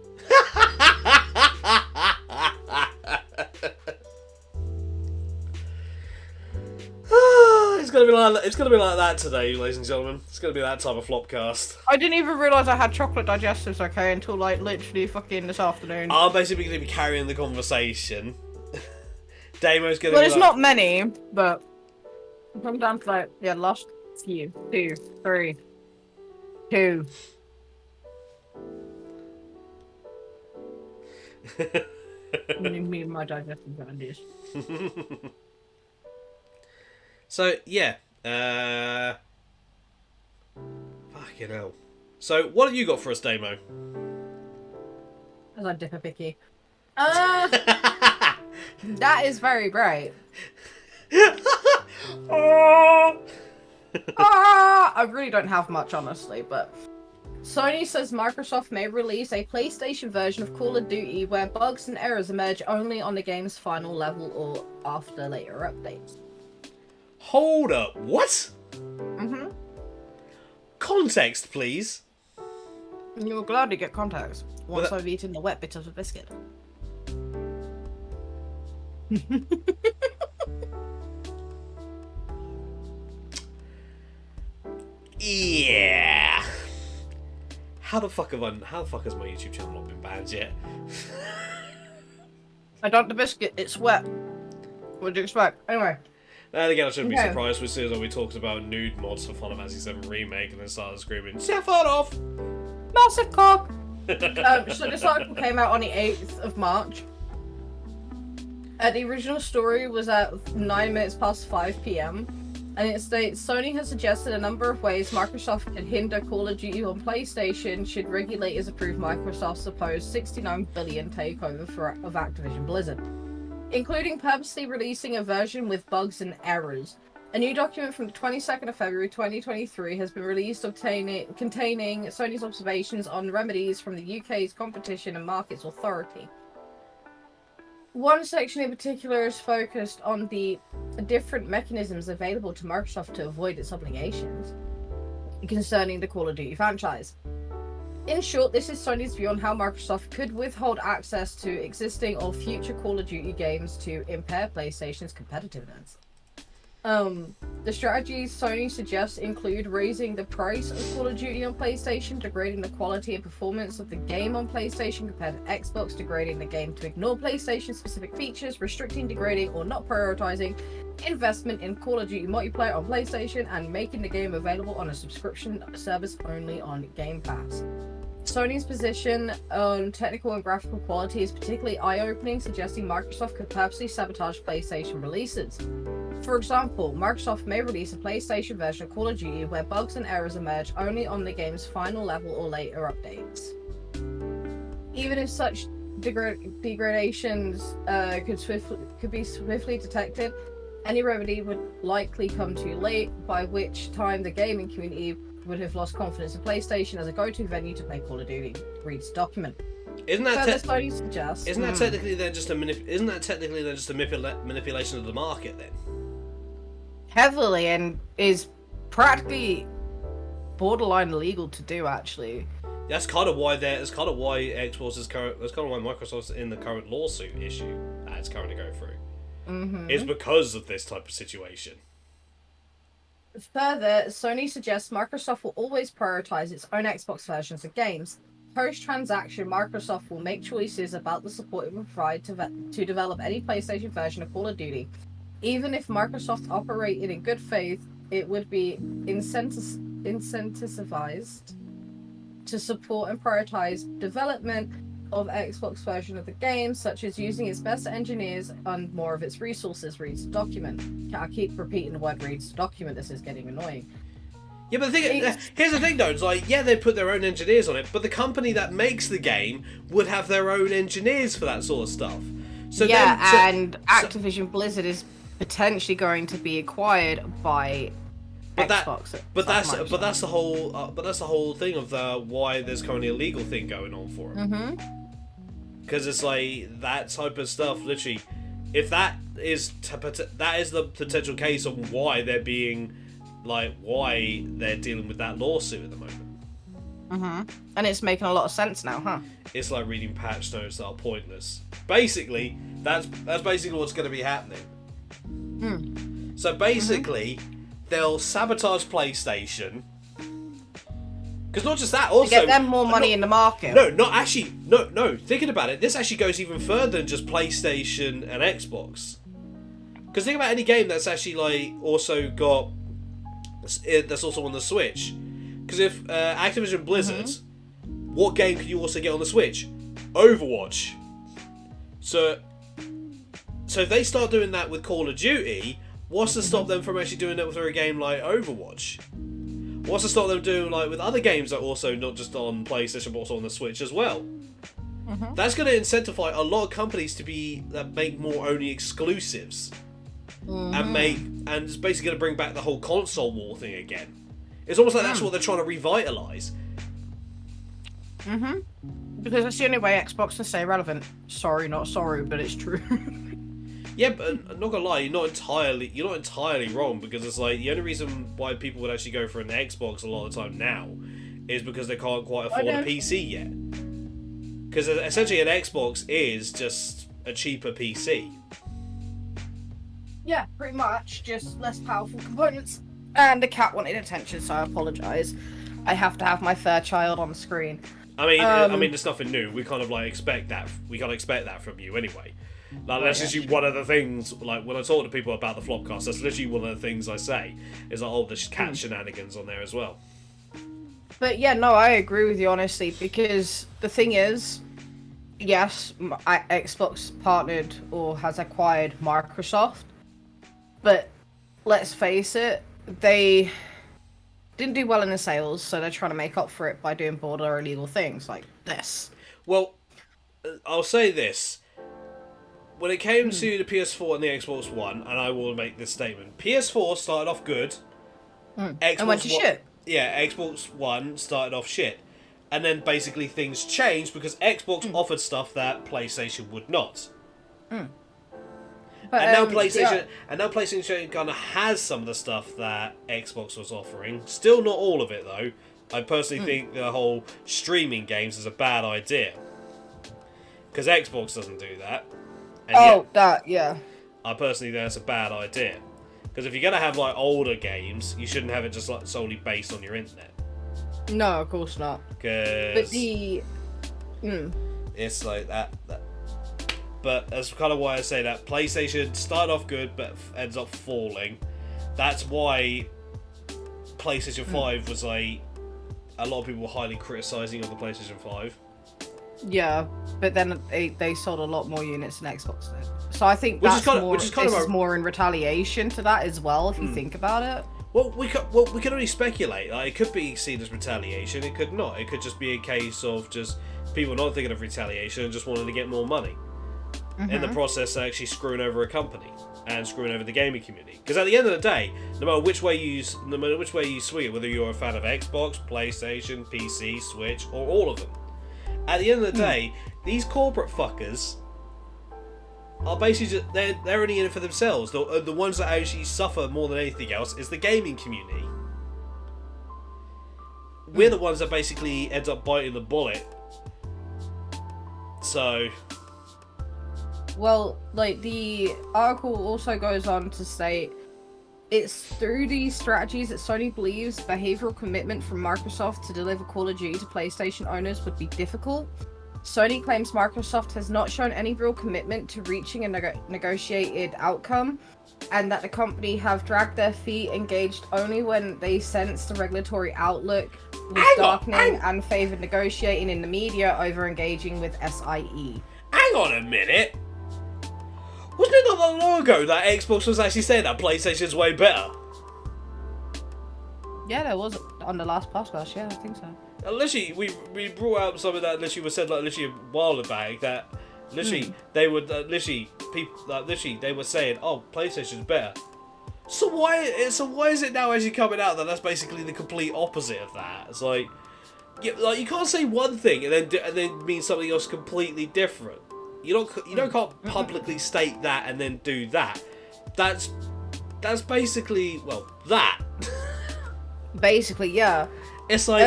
It's gonna be like that today, ladies and gentlemen. It's gonna be that type of Flopcast. I didn't even realise I had chocolate digestives, okay, until like literally fucking this afternoon. I'm basically gonna be carrying the conversation. Damo's gonna Well, be there's not many, but I'm down to like, yeah, last few. 2, 3, 2. Me and my digestive glands. So, yeah. Fucking hell. So, what have you got for us, Damo? As I dip a picky. That is very bright. I really don't have much, honestly, but Sony says Microsoft may release a PlayStation version of Call of Duty where bugs and errors emerge only on the game's final level or after later updates. Hold up, what? Context, please. You will gladly get context once I've eaten the wet bit of the biscuit. Yeah. How the fuck has my YouTube channel not been banned yet? I dumped the biscuit, it's wet. What do you expect? Anyway. And again, I shouldn't be surprised as soon as we talked about nude mods for Final Fantasy VII Remake and then started screaming, "Set foot off!" Massive cock! So this article came out on the 8th of March. The original story was at 9 minutes past 5 p.m. And it states, Sony has suggested a number of ways Microsoft could hinder Call of Duty on PlayStation should regulators approve Microsoft's supposed $69 billion takeover of Activision Blizzard, including purposely releasing a version with bugs and errors. A new document from the 22nd of February 2023 has been released containing Sony's observations on remedies from the UK's Competition and Markets Authority. One section in particular is focused on the different mechanisms available to Microsoft to avoid its obligations concerning the Call of Duty franchise. In short, this is Sony's view on how Microsoft could withhold access to existing or future Call of Duty games to impair PlayStation's competitiveness. The strategies Sony suggests include raising the price of Call of Duty on PlayStation, degrading the quality and performance of the game on PlayStation compared to Xbox, degrading the game to ignore PlayStation-specific features, restricting, degrading, or not prioritizing investment in Call of Duty multiplayer on PlayStation, and making the game available on a subscription service only on Game Pass. Sony's position on technical and graphical quality is particularly eye-opening, suggesting Microsoft could purposely sabotage PlayStation releases. For example, Microsoft may release a PlayStation version of Call of Duty where bugs and errors emerge only on the game's final level or later updates. Even if such degradations could be swiftly detected, any remedy would likely come too late, by which time the gaming community would have lost confidence in PlayStation as a go-to venue to play Call of Duty, reads the document. Isn't that technically then just a manipulation of the market then? Heavily, and is practically borderline illegal to do, actually. That's kind of why Xbox is current. That's kind of why Microsoft's in the current lawsuit issue that it's currently going through. Is because of this type of situation. Further, Sony suggests Microsoft will always prioritize its own Xbox versions of games. Post-transaction, Microsoft will make choices about the support it will provide to develop any PlayStation version of Call of Duty. Even if Microsoft operated in good faith, it would be incentivized to support and prioritize development of Xbox version of the game, such as using its best engineers and more of its resources, reads the document. I keep repeating the word reads the document, this is getting annoying. Yeah, but here's the thing though, it's like, yeah, they put their own engineers on it, but the company that makes the game would have their own engineers for that sort of stuff. So Activision Blizzard is potentially going to be acquired by Xbox. But that's the whole thing of why there's currently a legal thing going on for it. Because it's like that type of stuff. Literally, if that is the potential case of why they're dealing with that lawsuit at the moment. And it's making a lot of sense now, huh? It's like reading patch notes that are pointless. Basically, that's basically what's going to be happening. So basically, they'll sabotage PlayStation. Because not just that, also... to get them more money in the market. No, thinking about it, this actually goes even further than just PlayStation and Xbox. Because think about any game that's actually, also got... that's also on the Switch. Because if Activision Blizzard, what game can you also get on the Switch? Overwatch. So if they start doing that with Call of Duty, what's to stop them from actually doing it with a game like Overwatch? What's to stop them doing with other games that are also not just on PlayStation but also on the Switch as well? That's going to incentivize a lot of companies that make more only exclusives, and it's basically going to bring back the whole console war thing again. It's almost like that's what they're trying to revitalize. Because it's the only way Xbox can stay relevant. Sorry, not sorry, but it's true. Yeah, but I'm not gonna lie, you're not entirely wrong, because it's like the only reason why people would actually go for an Xbox a lot of the time now is because they can't quite afford a PC yet. Because essentially an Xbox is just a cheaper PC. Yeah, pretty much. Just less powerful components. And the cat wanted attention, so I apologise. I have to have my fair child on the screen. I mean, it's nothing new. We kind of expect that. We can't expect that from you anyway. That's literally one of the things. Like when I talk to people about the Flopcast, that's literally one of the things I say. Is there's cat shenanigans on there as well. But yeah, no, I agree with you honestly, because the thing is, yes, Xbox partnered or has acquired Microsoft, but let's face it, they didn't do well in the sales, so they're trying to make up for it by doing border illegal things like this. Well, I'll say this. When it came to the PS4 and the Xbox One, and I will make this statement, PS4 started off good. And went to shit. Yeah, Xbox One started off shit. And then basically things changed because Xbox offered stuff that PlayStation would not. But, and now PlayStation kind of has some of the stuff that Xbox was offering. Still not all of it though. I personally think the whole streaming games is a bad idea. Because Xbox doesn't do that. And yeah. I personally think that's a bad idea. Because if you're gonna have like older games, you shouldn't have it just like solely based on your internet. No, of course not. Because But the... it's like that. But that's kind of why I say that PlayStation started off good, but ends up falling. That's why PlayStation 5 was like... A lot of people were highly criticising of the PlayStation 5. Yeah, but then they sold a lot more units than Xbox did. So I think Which that's is kind of, more, which is kind this of is more in retaliation to that as well, if you think about it. Well, we can only speculate. Like, it could be seen as retaliation. It could not. It could just be a case of just people not thinking of retaliation and just wanting to get more money. In the process, actually screwing over a company and screwing over the gaming community. Because at the end of the day, no matter which way you swing it, whether you're a fan of Xbox, PlayStation, PC, Switch, or all of them, at the end of the day, these corporate fuckers are basically just, they're only in it for themselves. The ones that actually suffer more than anything else is the gaming community. We're the ones that basically end up biting the bullet. So... Well, like, the article also goes on to state, it's through these strategies that Sony believes behavioral commitment from Microsoft to deliver Call of Duty to PlayStation owners would be difficult. Sony claims Microsoft has not shown any real commitment to reaching a negotiated outcome, and that the company have dragged their feet, engaged only when they sense the regulatory outlook was darkening and favoured negotiating in the media over engaging with SIE. Hang on a minute! Wasn't it not that long ago that Xbox was actually saying that PlayStation's way better? Yeah, there was on the last podcast. Yeah, I think so. Literally, we brought out something that literally was said like literally a while back that literally they would they were saying, oh, PlayStation's better. So why is it now actually coming out that that's basically the complete opposite of that? It's like you can't say one thing and then mean something else completely different. You can't publicly state that and then do that. That's basically, well, that. Basically, yeah. It's like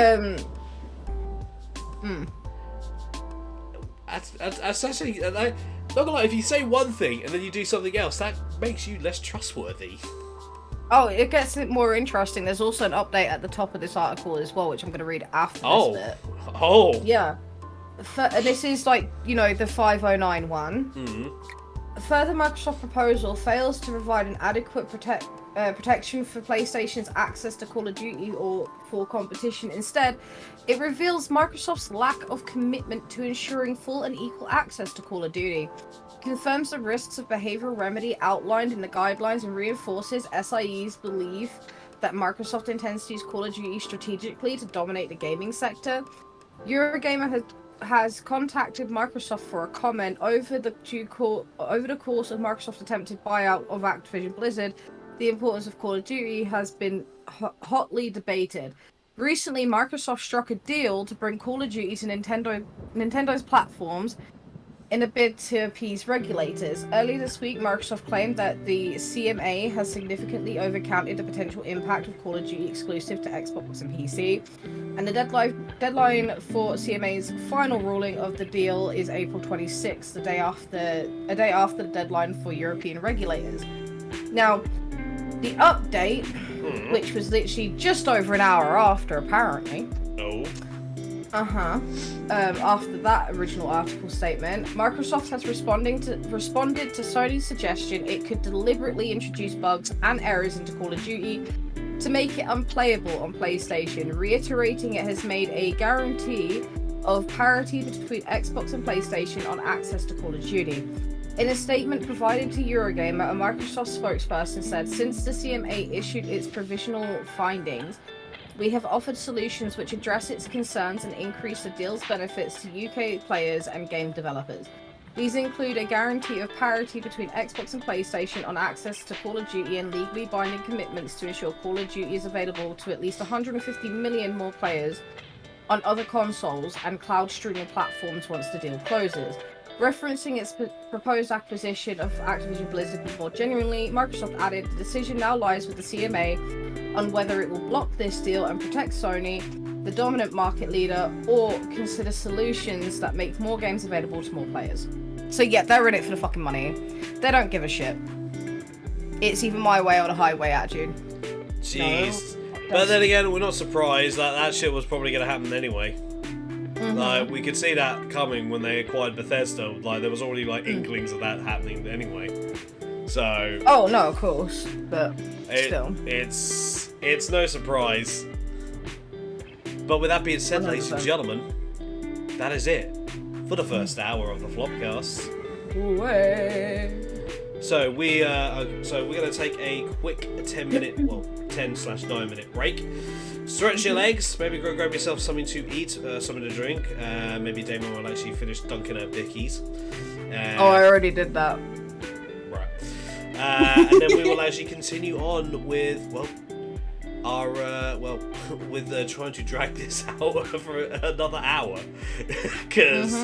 that's actually, not gonna lie, if you say one thing and then you do something else, that makes you less trustworthy. Oh, it gets more interesting. There's also an update at the top of this article as well, which I'm going to read after this bit. Oh. Yeah. And this is like, the 509 one. Further Microsoft proposal fails to provide an adequate protection for PlayStation's access to Call of Duty or for competition. Instead, it reveals Microsoft's lack of commitment to ensuring full and equal access to Call of Duty, confirms the risks of behavioral remedy outlined in the guidelines, and reinforces SIE's belief that Microsoft intends to use Call of Duty strategically to dominate the gaming sector. Eurogamer has contacted Microsoft for a comment over the course of Microsoft's attempted buyout of Activision Blizzard. The importance of Call of Duty has been hotly debated. Recently, Microsoft struck a deal to bring Call of Duty to Nintendo's platforms in a bid to appease regulators. Earlier this week, Microsoft claimed that the CMA has significantly overcounted the potential impact of Call of Duty exclusive to Xbox and PC, and the deadline for CMA's final ruling of the deal is April 26th, a day after the deadline for European regulators. Now, the update, which was literally just over an hour after, apparently. Oh. After that original article statement, Microsoft has responded to Sony's suggestion it could deliberately introduce bugs and errors into Call of Duty to make it unplayable on PlayStation, reiterating it has made a guarantee of parity between Xbox and PlayStation on access to Call of Duty. In a statement provided to Eurogamer, a Microsoft spokesperson said, since the CMA issued its provisional findings, we have offered solutions which address its concerns and increase the deal's benefits to UK players and game developers. These include a guarantee of parity between Xbox and PlayStation on access to Call of Duty and legally binding commitments to ensure Call of Duty is available to at least 150 million more players on other consoles and cloud streaming platforms once the deal closes. Referencing its proposed acquisition of Activision Blizzard more genuinely, Microsoft added, the decision now lies with the CMA on whether it will block this deal and protect Sony, the dominant market leader, or consider solutions that make more games available to more players. So yeah, they're in it for the fucking money. They don't give a shit. It's either my way or the highway attitude. Jeez. No. But then again, we're not surprised that shit was probably going to happen anyway. Like, we could see that coming when they acquired Bethesda. Like, there was already, like, inklings of that happening anyway. So... Oh, no, of course. But still. It's no surprise. But with that being said, 100%. ladies and gentlemen, that is it for the first hour of the Flopcast. So we're going to take a quick 10/9 minute break. Stretch your legs, maybe go grab yourself something to eat, something to drink. Maybe Damon will actually finish dunking her bickies. I already did that. Right. And then we will actually continue on with, trying to drag this out for another hour. Because,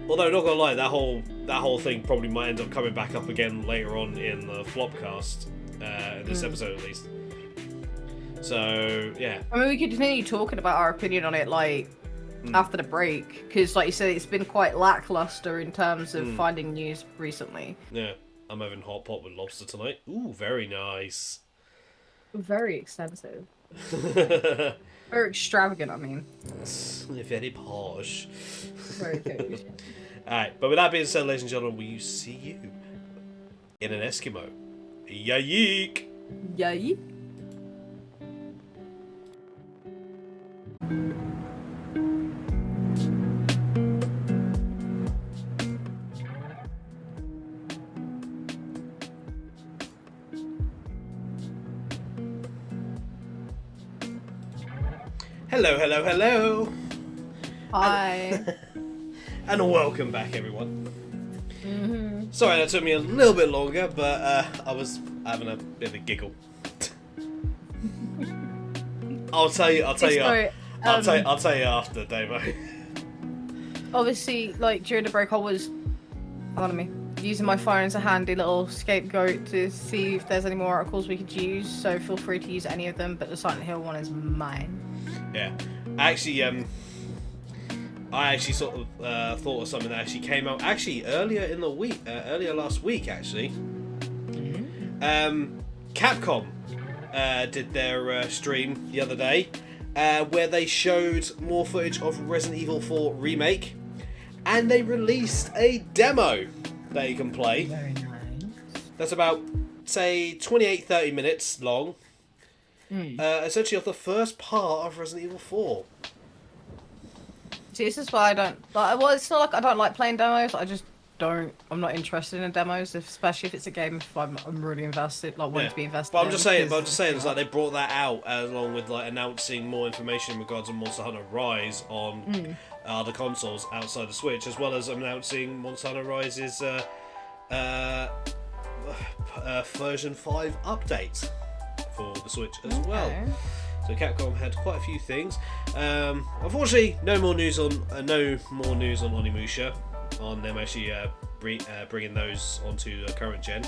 although not gonna lie, that whole thing probably might end up coming back up again later on in the Flopcast, in this episode at least. So, yeah. I mean, we could continue talking about our opinion on it, like, after the break. Because, like you said, it's been quite lackluster in terms of finding news recently. Yeah. I'm having hot pot with lobster tonight. Ooh, very nice. Very expensive. Very extravagant, I mean. Very posh. Very good. Alright, but with that being said, ladies and gentlemen, we see you in an Eskimo. Yayeek! Yay. Hello, hello, hello! Hi. And welcome back, everyone. Sorry, that took me a little bit longer, but I was having a bit of a giggle. I'll tell you after, Damo. Obviously, like, during the break, I was, using my phone as a handy little scapegoat to see if there's any more articles we could use, so feel free to use any of them, but the Silent Hill one is mine. Yeah. Actually, I actually sort of thought of something that actually came out earlier in the week, earlier last week, actually. Capcom did their stream the other day, where they showed more footage of Resident Evil 4 Remake, and they released a demo that you can play. Very nice. That's about, say, 28-30 minutes long. Essentially of the first part of Resident Evil 4. See, this is why I don't like. Well, it's not like I don't like playing demos. I just don't. I'm not interested in demos, especially if it's a game. If I'm really invested, like wanting to be invested. But I'm just saying. It's like they brought that out along with like announcing more information in regards to Monster Hunter Rise on other consoles outside the Switch, as well as announcing Monster Hunter Rise's version 5 update for the Switch as well. So Capcom had quite a few things. Unfortunately, no more news on Onimusha, on them actually bringing those onto the current gen.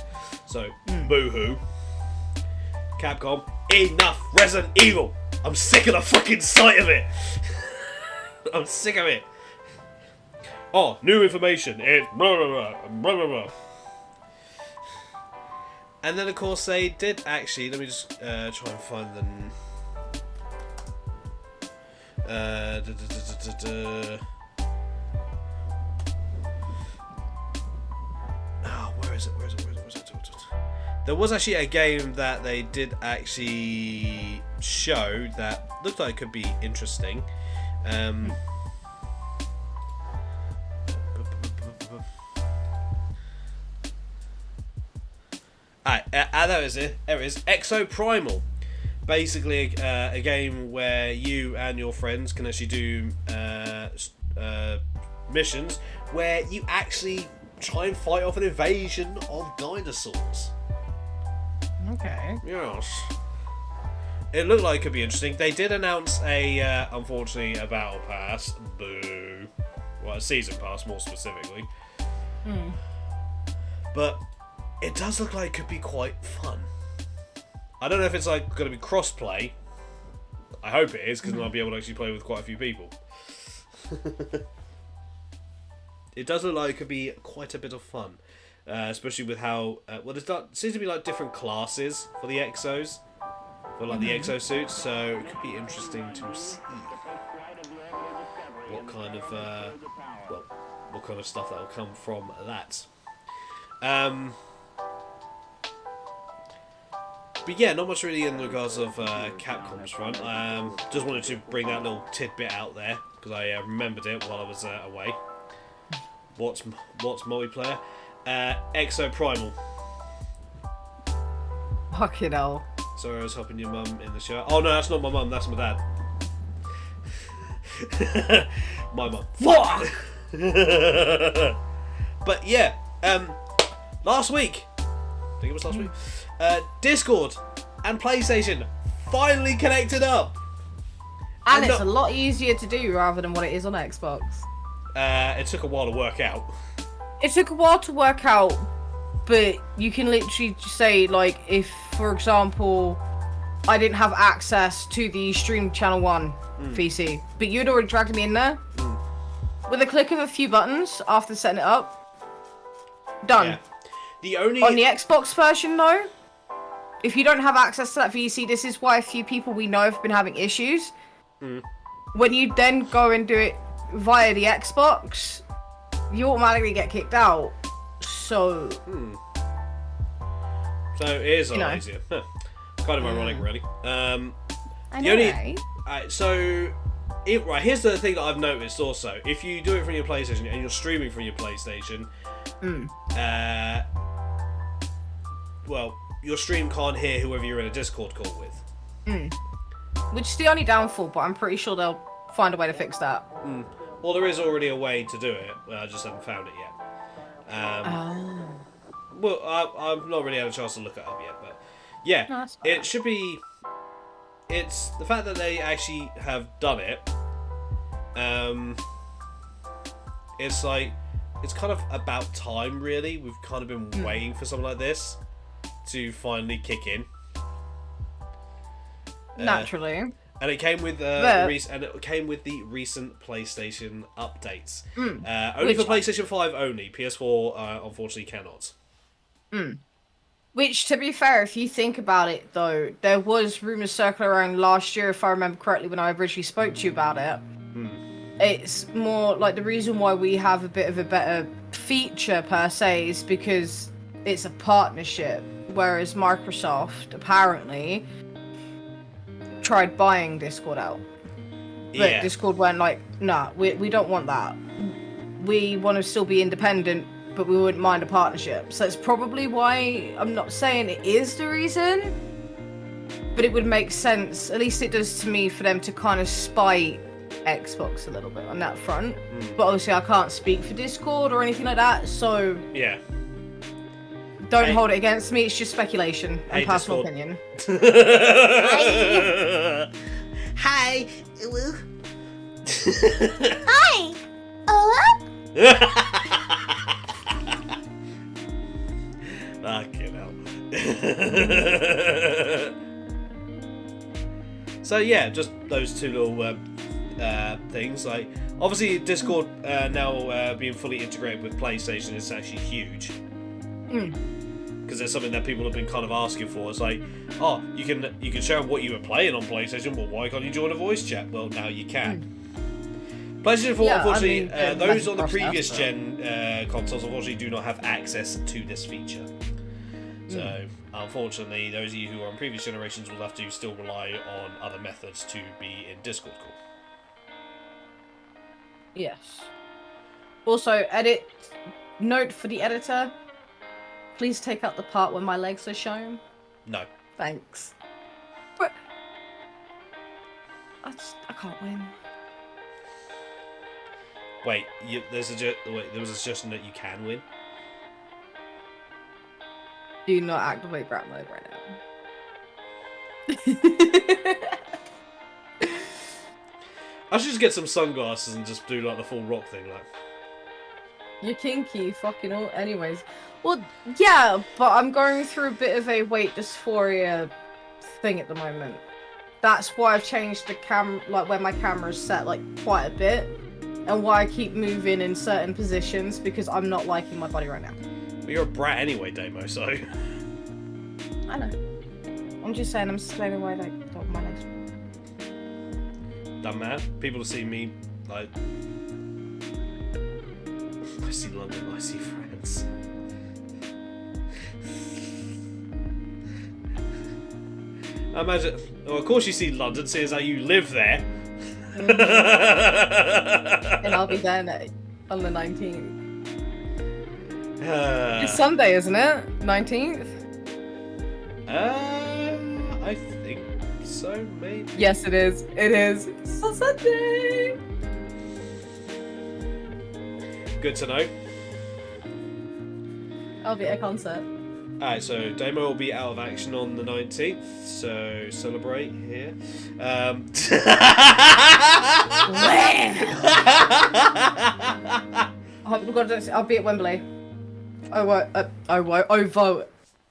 So boo-hoo. Capcom, enough Resident Evil. I'm sick of the fucking sight of it. I'm sick of it. Oh, new information. It's blah blah blah blah blah blah. And then of course they did actually. Let me just try and find them. Oh, where is it? There was actually a game that they did actually show that looked like it could be interesting. There it is. Exo Primal. Basically, a game where you and your friends can actually do missions where you actually try and fight off an invasion of dinosaurs. Okay. Yes. It looked like it could be interesting. They did announce unfortunately, a battle pass. Boo. Well, a season pass, more specifically. But it does look like it could be quite fun. I don't know if it's like going to be cross-play. I hope it is, because then I'll be able to actually play with quite a few people. It does look like it could be quite a bit of fun. especially with how well seems to be like different classes for the exos, for like the exosuits. So it could be interesting to see what kind of what kind of stuff that will come from that. But yeah, not much really in regards of Capcom's front. Just wanted to bring that little tidbit out there because I remembered it while I was away. What's multiplayer? Exo Primal. Fucking hell. Sorry, I was helping your mum in the show. Oh no, that's not my mum. That's my dad. My mum. Fuck. But yeah, last week. I think it was last week. Discord and PlayStation finally connected up. And it's a lot easier to do rather than what it is on Xbox. It took a while to work out. It took a while to work out, but you can literally just say, like, if, for example, I didn't have access to the Stream Channel 1 PC, but you'd already dragged me in there, with a click of a few buttons after setting it up, done. Yeah. The only... On the Xbox version, though, if you don't have access to that VC, this is why a few people we know have been having issues. When you then go and do it via the Xbox, you automatically get kicked out. So... So it is a lot easier. Kind of ironic, really. I know, right? Right, here's the thing that I've noticed also. If you do it from your PlayStation and you're streaming from your PlayStation, well, your stream can't hear whoever you're in a Discord call with. Which is the only downfall, but I'm pretty sure they'll find a way to fix that. Well, there is already a way to do it. I just haven't found it yet. Well, I've not really had a chance to look it up yet, but yeah, No, it should be. It's the fact that they actually have done it. It's like it's kind of about time, really. We've kind of been waiting for something like this to finally kick in. Naturally. And it came with the recent PlayStation updates. Only for PlayStation 5 only. PS4 unfortunately cannot. Which, to be fair, if you think about it, though, there was rumours circling around last year, if I remember correctly, when I originally spoke to you about it. It's more like the reason why we have a bit of a better feature, per se, is because it's a partnership. Whereas Microsoft, apparently, tried buying Discord out. But Discord went like, nah, we don't want that. We want to still be independent, but we wouldn't mind a partnership. So that's probably why, I'm not saying it is the reason, but it would make sense, at least it does to me, for them to kind of spite Xbox a little bit on that front. But obviously I can't speak for Discord or anything like that, so yeah, don't hold it against me. It's just speculation and personal opinion. Hi. Hi. Fucking hell. So yeah, just those two little things. Like, obviously Discord now being fully integrated with PlayStation is actually huge. Because there's something that people have been kind of asking for. It's like, oh, you can share what you were playing on PlayStation, but why can't you join a voice chat? Well, now you can. PlayStation 4, unfortunately, those on the previous gen consoles, unfortunately, do not have access to this feature. So, unfortunately, those of you who are on previous generations will have to still rely on other methods to be in Discord call. Yes. Also, note for the editor, please take out the part where my legs are shown. No. Thanks. But I can't win. Wait, there was a suggestion that you can win? Do not activate brat mode right now. I should just get some sunglasses and just do like the full rock thing, like. You're kinky, fucking all. Anyways, well, yeah, but I'm going through a bit of a weight dysphoria thing at the moment. That's why I've changed the like where my camera's set, like quite a bit, and why I keep moving in certain positions, because I'm not liking my body right now. But you're a brat anyway, Damo, so... I know. I'm just saying, I'm explaining why, like, don't my legs. Doesn't matter. People see me, like... I see London, I see France. I imagine... Well, of course you see London, seeing as how you live there. And I'll be there on the 19th. It's Sunday, isn't it? 19th? I think so, maybe. Yes, it is. It is. It's on Sunday. Good to know. I'll be at a concert. Alright, so Damo will be out of action on the 19th, so celebrate here. I'll be at Wembley.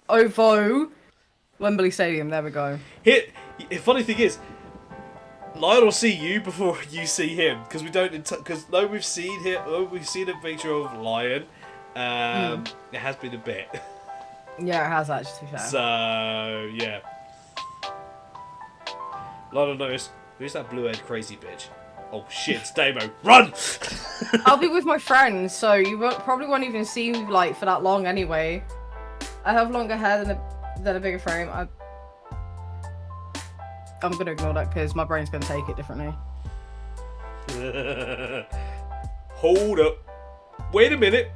OVO. Wembley Stadium, there we go. Here, funny thing is, Lion will see you before you see him, because we don't, because though we've seen a picture of Lion, it has been a bit. Yeah, it has actually, to be fair. So, yeah. Lion knows, who's that blue-haired crazy bitch? Oh shit, it's Damo. Run! I'll be with my friends, so you probably won't even see me, like, for that long anyway. I have longer hair than a bigger frame. I'm gonna ignore that because my brain's gonna take it differently. Hold up. Wait a minute.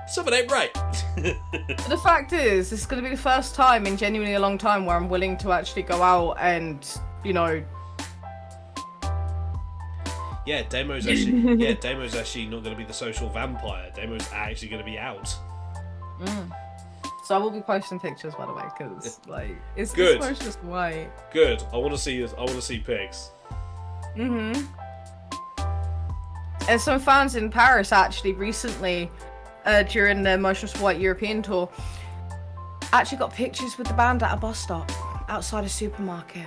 Something ain't right. But the fact is, this is gonna be the first time in genuinely a long time where I'm willing to actually go out and, you know... Yeah, Damo's actually not gonna be the social vampire. Damo's actually gonna be out. So I will be posting pictures, by the way, because like it's good. It's just white. Good. I want to see this. I want to see pics. And some fans in Paris actually recently, during the Motionless White European tour, actually got pictures with the band at a bus stop outside a supermarket.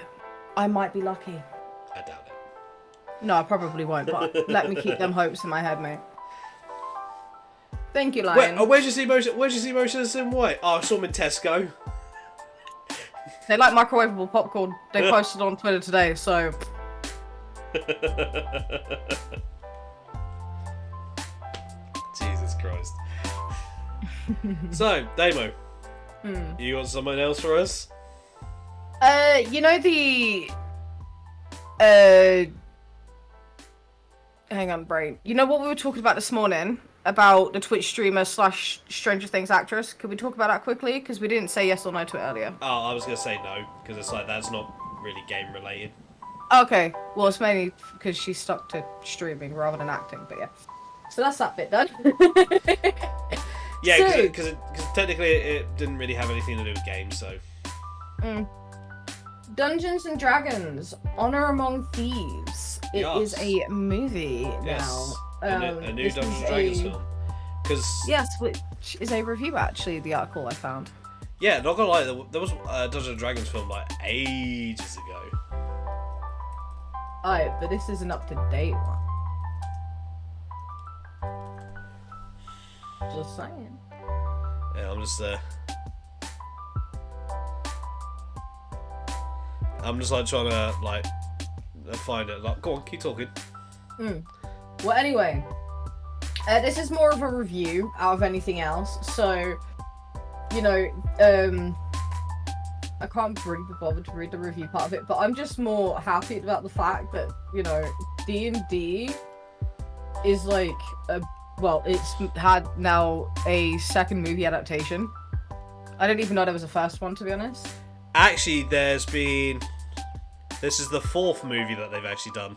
I might be lucky. I doubt it. No, I probably won't. But let me keep them hopes in my head, mate. Thank you, Lion. Where'd you see Motionless in White? Oh, I saw them in Tesco. They like microwavable popcorn. They posted on Twitter today, so... Jesus Christ. So, Damo. You got someone else for us? You know the... Hang on, brain. You know what we were talking about this morning? About the Twitch streamer / Stranger Things actress. Could we talk about that quickly? Because we didn't say yes or no to it earlier. Oh, I was going to say no, because it's like, that's not really game related. Okay, well, it's mainly because she's stuck to streaming rather than acting, but yeah. So that's that bit done. Yeah, because technically it didn't really have anything to do with games, so... Dungeons and Dragons, Honor Among Thieves. It is a movie now. A new Dungeons and Dragons film. Yes, which is a review, actually, the article I found. Yeah, not gonna lie, there was a Dungeons and Dragons film like ages ago. Alright, but this is an up-to-date one. Just saying. Yeah, I'm just like trying to like find it. Like, go on, keep talking. Well, anyway, this is more of a review out of anything else. So, you know, I can't really be bothered to read the review part of it, but I'm just more happy about the fact that, you know, D&D is like it's had now a second movie adaptation. I didn't even know there was a first one, to be honest. Actually, this is the fourth movie that they've actually done.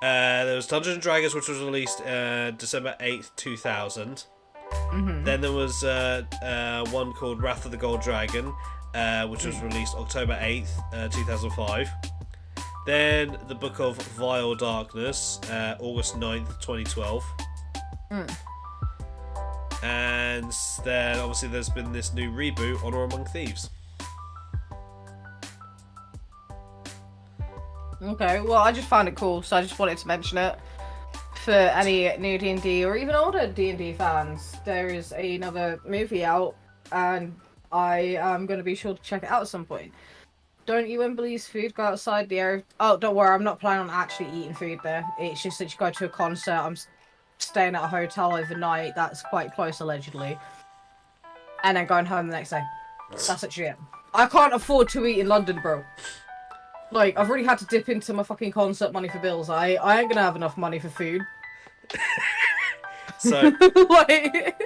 There was Dungeons and Dragons, which was released December 8th, 2000. Then there was one called Wrath of the Gold Dragon, which was released October 8th, 2005. Then the Book of Vile Darkness, August 9th, 2012. And then obviously there's been this new reboot, Honor Among Thieves. Okay, well, I just found it cool, so I just wanted to mention it. for any new D&D or even older D&D fans, there is another movie out, and I am going to be sure to check it out at some point. Don't you and Belize Food go outside the area? Oh, don't worry, I'm not planning on actually eating food there. It's just that you go to a concert. I'm staying at a hotel overnight. That's quite close, allegedly. And then going home the next day. That's actually it. I can't afford to eat in London, bro. Like, I've already had to dip into my fucking concert money for bills. I ain't gonna have enough money for food. So... like...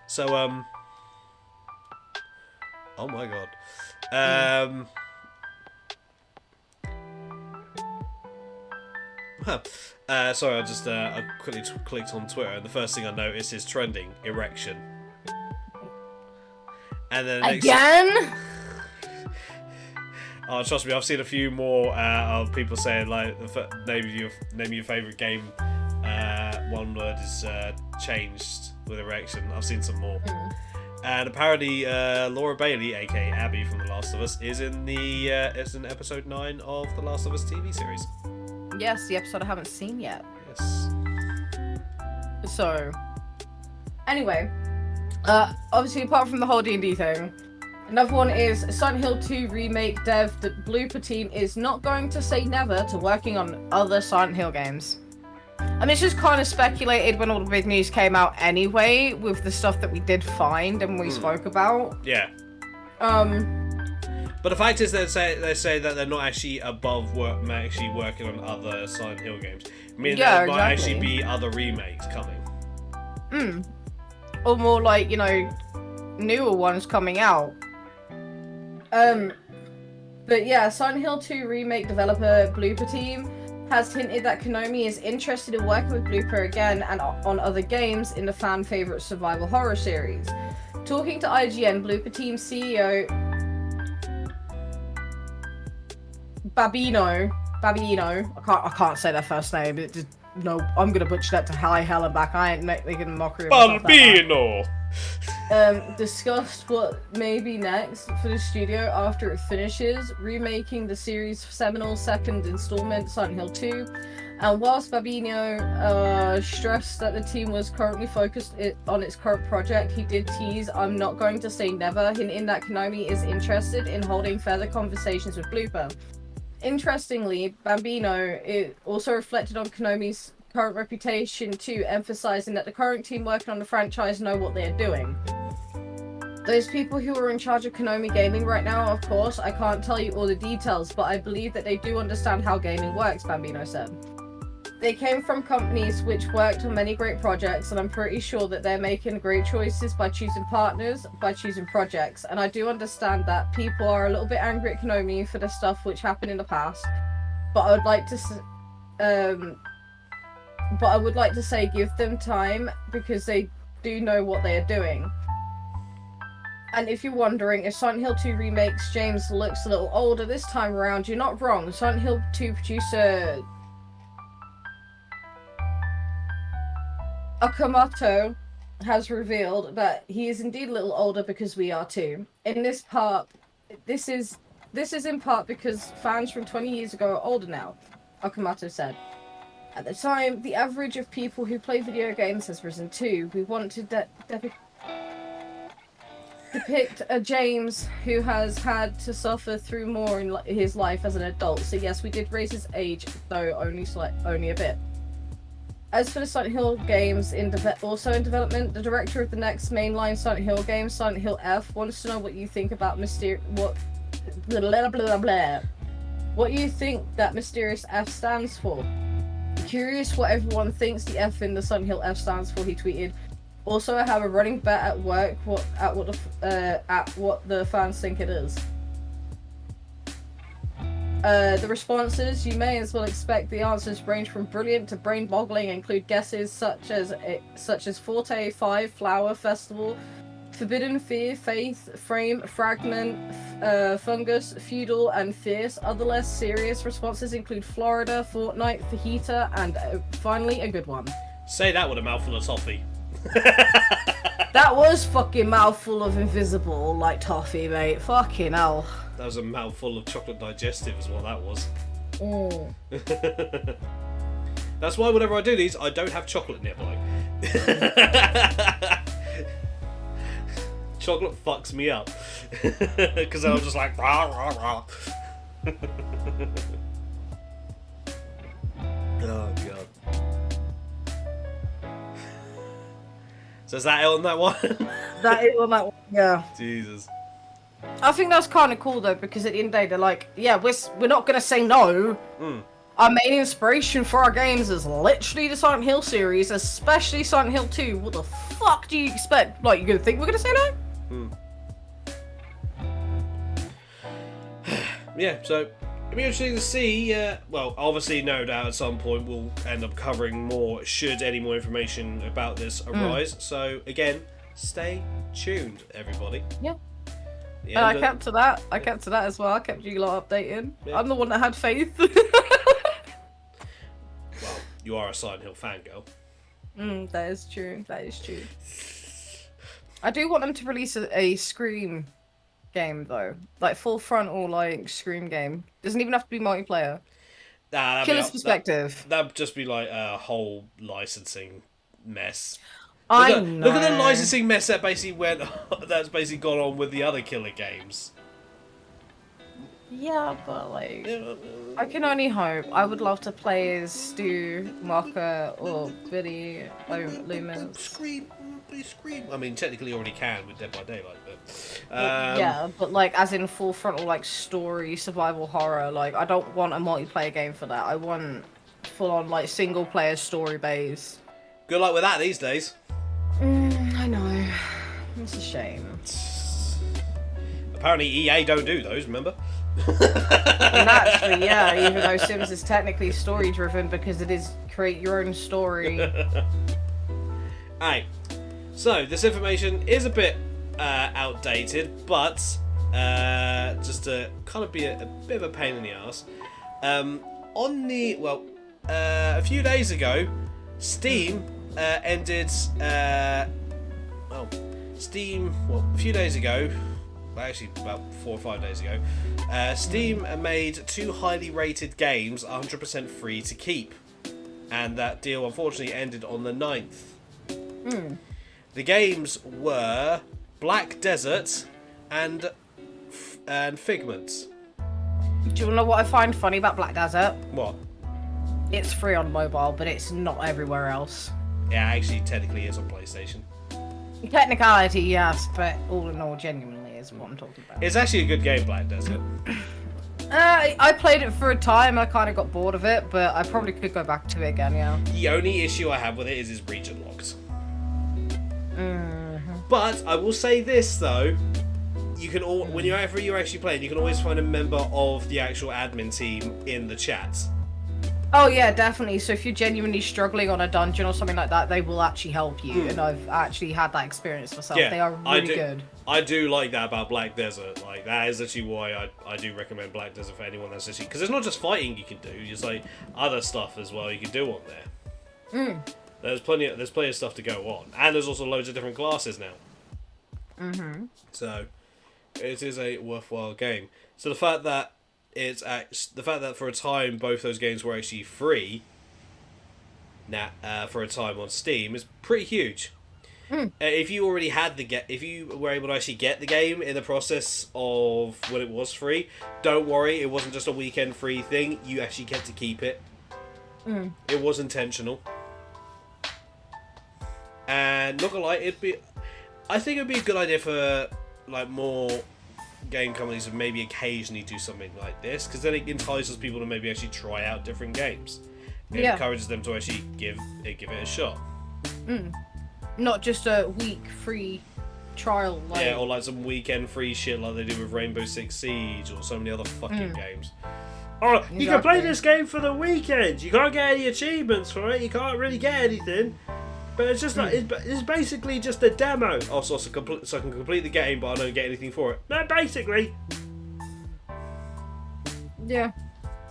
So, oh my god. Sorry, I quickly clicked on Twitter, and the first thing I noticed is trending erection. And then again. Oh, trust me, I've seen a few more of people saying like, name your favorite game. One word is changed with erection. I've seen some more. And apparently, Laura Bailey, aka Abby from The Last of Us, is in episode 9 of The Last of Us TV series. Yes, the episode I haven't seen yet. Yes. So, anyway, obviously apart from the whole D&D thing, another one is Silent Hill 2 remake dev. The Blooper team is not going to say never to working on other Silent Hill games. And it's just kind of speculated when all the big news came out anyway, with the stuff that we did find and we spoke about. Yeah. But the fact is, they say that they're not actually actually working on other Silent Hill games. I mean, there might actually be other remakes coming. Or more like, newer ones coming out. But yeah, Silent Hill 2 remake developer Blooper team has hinted that Konami is interested in working with Blooper again and on other games in the fan favorite survival horror series. Talking to IGN, Blooper team CEO Babino, I can't say their first name. No, I'm gonna butcher that to high hell and back. I ain't making a mockery of myself. Bambino. Discussed what may be next for the studio after it finishes remaking the series' seminal second installment, Silent Hill 2. And whilst Babino stressed that the team was currently focused on its current project, he did tease, "I'm not going to say never," hinting that Konami is interested in holding further conversations with Blooper. Interestingly, Bambino also reflected on Konami's current reputation too, emphasizing that the current team working on the franchise know what they're doing. Those people who are in charge of Konami Gaming right now, of course, I can't tell you all the details, but I believe that they do understand how gaming works, Bambino said. They came from companies which worked on many great projects, and I'm pretty sure that they're making great choices by choosing partners, by choosing projects, and I do understand that people are a little bit angry at Konami for the stuff which happened in the past, but I would like to say give them time, because they do know what they are doing. And if you're wondering if Silent Hill 2 remakes James looks a little older this time around, you're not wrong. Silent Hill 2 producer Okamoto has revealed that he is indeed a little older because we are too. In this part, this is in part because fans from 20 years ago are older now, Okamoto said. At the time, the average of people who play video games has risen too. We want to depict a James who has had to suffer through more in his life as an adult. So yes, we did raise his age, though only a bit. As for the Silent Hill games also in development, the director of the next mainline Silent Hill game, Silent Hill F, wants to know what you think about what you think that mysterious F stands for. Curious what everyone thinks the F in the Silent Hill F stands for, he tweeted. Also, I have a running bet at work at what the fans think it is. The responses, you may as well expect the answers range from brilliant to brain-boggling, include guesses such as Forte 5, Flower Festival, Forbidden Fear, Faith, Frame, Fragment, Fungus, Feudal, and Fierce. Other less serious responses include Florida, Fortnite, Fajita, and finally a good one. Say that with a mouthful of toffee. That was fucking mouthful of invisible like toffee, mate. Fucking hell. That was a mouthful of chocolate digestive is what that was. That's why whenever I do these, I don't have chocolate nearby. Chocolate fucks me up. Because I'm just like, rah, rah, rah. Oh, God. So is that it on that one? That is on that one, yeah. Jesus. I think that's kind of cool, though, because at the end of the day, they're like, yeah, we're not going to say no. Our main inspiration for our games is literally the Silent Hill series, especially Silent Hill 2. What the fuck do you expect? Like, you're going to think we're going to say no? Yeah, so it'll be interesting to see. Well, obviously, no doubt at some point we'll end up covering more should any more information about this arise. So, again, stay tuned, everybody. Yeah. And I kept to that. I kept to that as well. I kept you lot updating. Yeah. I'm the one that had faith. Well, you are a Silent Hill fangirl. That is true. That is true. I do want them to release a Scream game, though. Like, full frontal, like, Scream game. Doesn't even have to be multiplayer. Killer's perspective. That'd just be, like, a whole licensing mess. I know. Look at the licensing mess that basically that's basically gone on with the other Killer games. Yeah, but like, I can only hope. I would love to play as Stu, Marker, or Billy Loomis. Scream. I mean, technically you already can with Dead by Daylight, but yeah, but like as in full frontal like story survival horror. Like I don't want a multiplayer game for that. I want full on like single player story based. Good luck with that these days. I know. It's a shame. Apparently EA don't do those, remember? Naturally, yeah, even though Sims is technically story driven because it is create your own story. Alright, so this information is a bit outdated, but just to kind of be a bit of a pain in the ass. A few days ago, Steam ended. A few days ago. Actually, about 4 or 5 days ago, Steam made 2 highly rated games 100% free to keep, and that deal unfortunately ended on the 9th. The games were Black Desert and Figment. Do you know what I find funny about Black Desert? What? It's free on mobile, but it's not everywhere else. Yeah, actually, technically, is on PlayStation. Technicality, yes, but all in all, genuinely is what I'm talking about. It's actually a good game, Black Desert. I played it for a time. I kind of got bored of it, but I probably could go back to it again. Yeah. The only issue I have with it is it's region locked. But I will say this though: you can whenever you're actually playing, you can always find a member of the actual admin team in the chat. Oh yeah, definitely. So if you're genuinely struggling on a dungeon or something like that, they will actually help you. And I've actually had that experience myself. Yeah, they are really good. I do like that about Black Desert. Like that is actually why I do recommend Black Desert for anyone that's actually, because it's not just fighting you can do. It's like other stuff as well you can do on there. There's plenty of stuff to go on, and there's also loads of different classes now. So it is a worthwhile game. So the fact that for a time both those games were actually free for a time on Steam is pretty huge. If you already had if you were able to actually get the game in the process of when it was free, don't worry, it wasn't just a weekend free thing. You actually get to keep it. It was intentional. And not gonna lie, I think it'd be a good idea for like more game companies to maybe occasionally do something like this, because then it entices people to maybe actually try out different games. It encourages them to actually give it a shot. Not just a week free trial. Like... Yeah, or like some weekend free shit like they do with Rainbow Six Siege or so many other fucking games. Oh, exactly. You can play this game for the weekend. You can't get any achievements for it. You can't really get anything. But it's just like it's basically just a demo. Oh, so I can complete the game, but I don't get anything for it. No, basically. Yeah.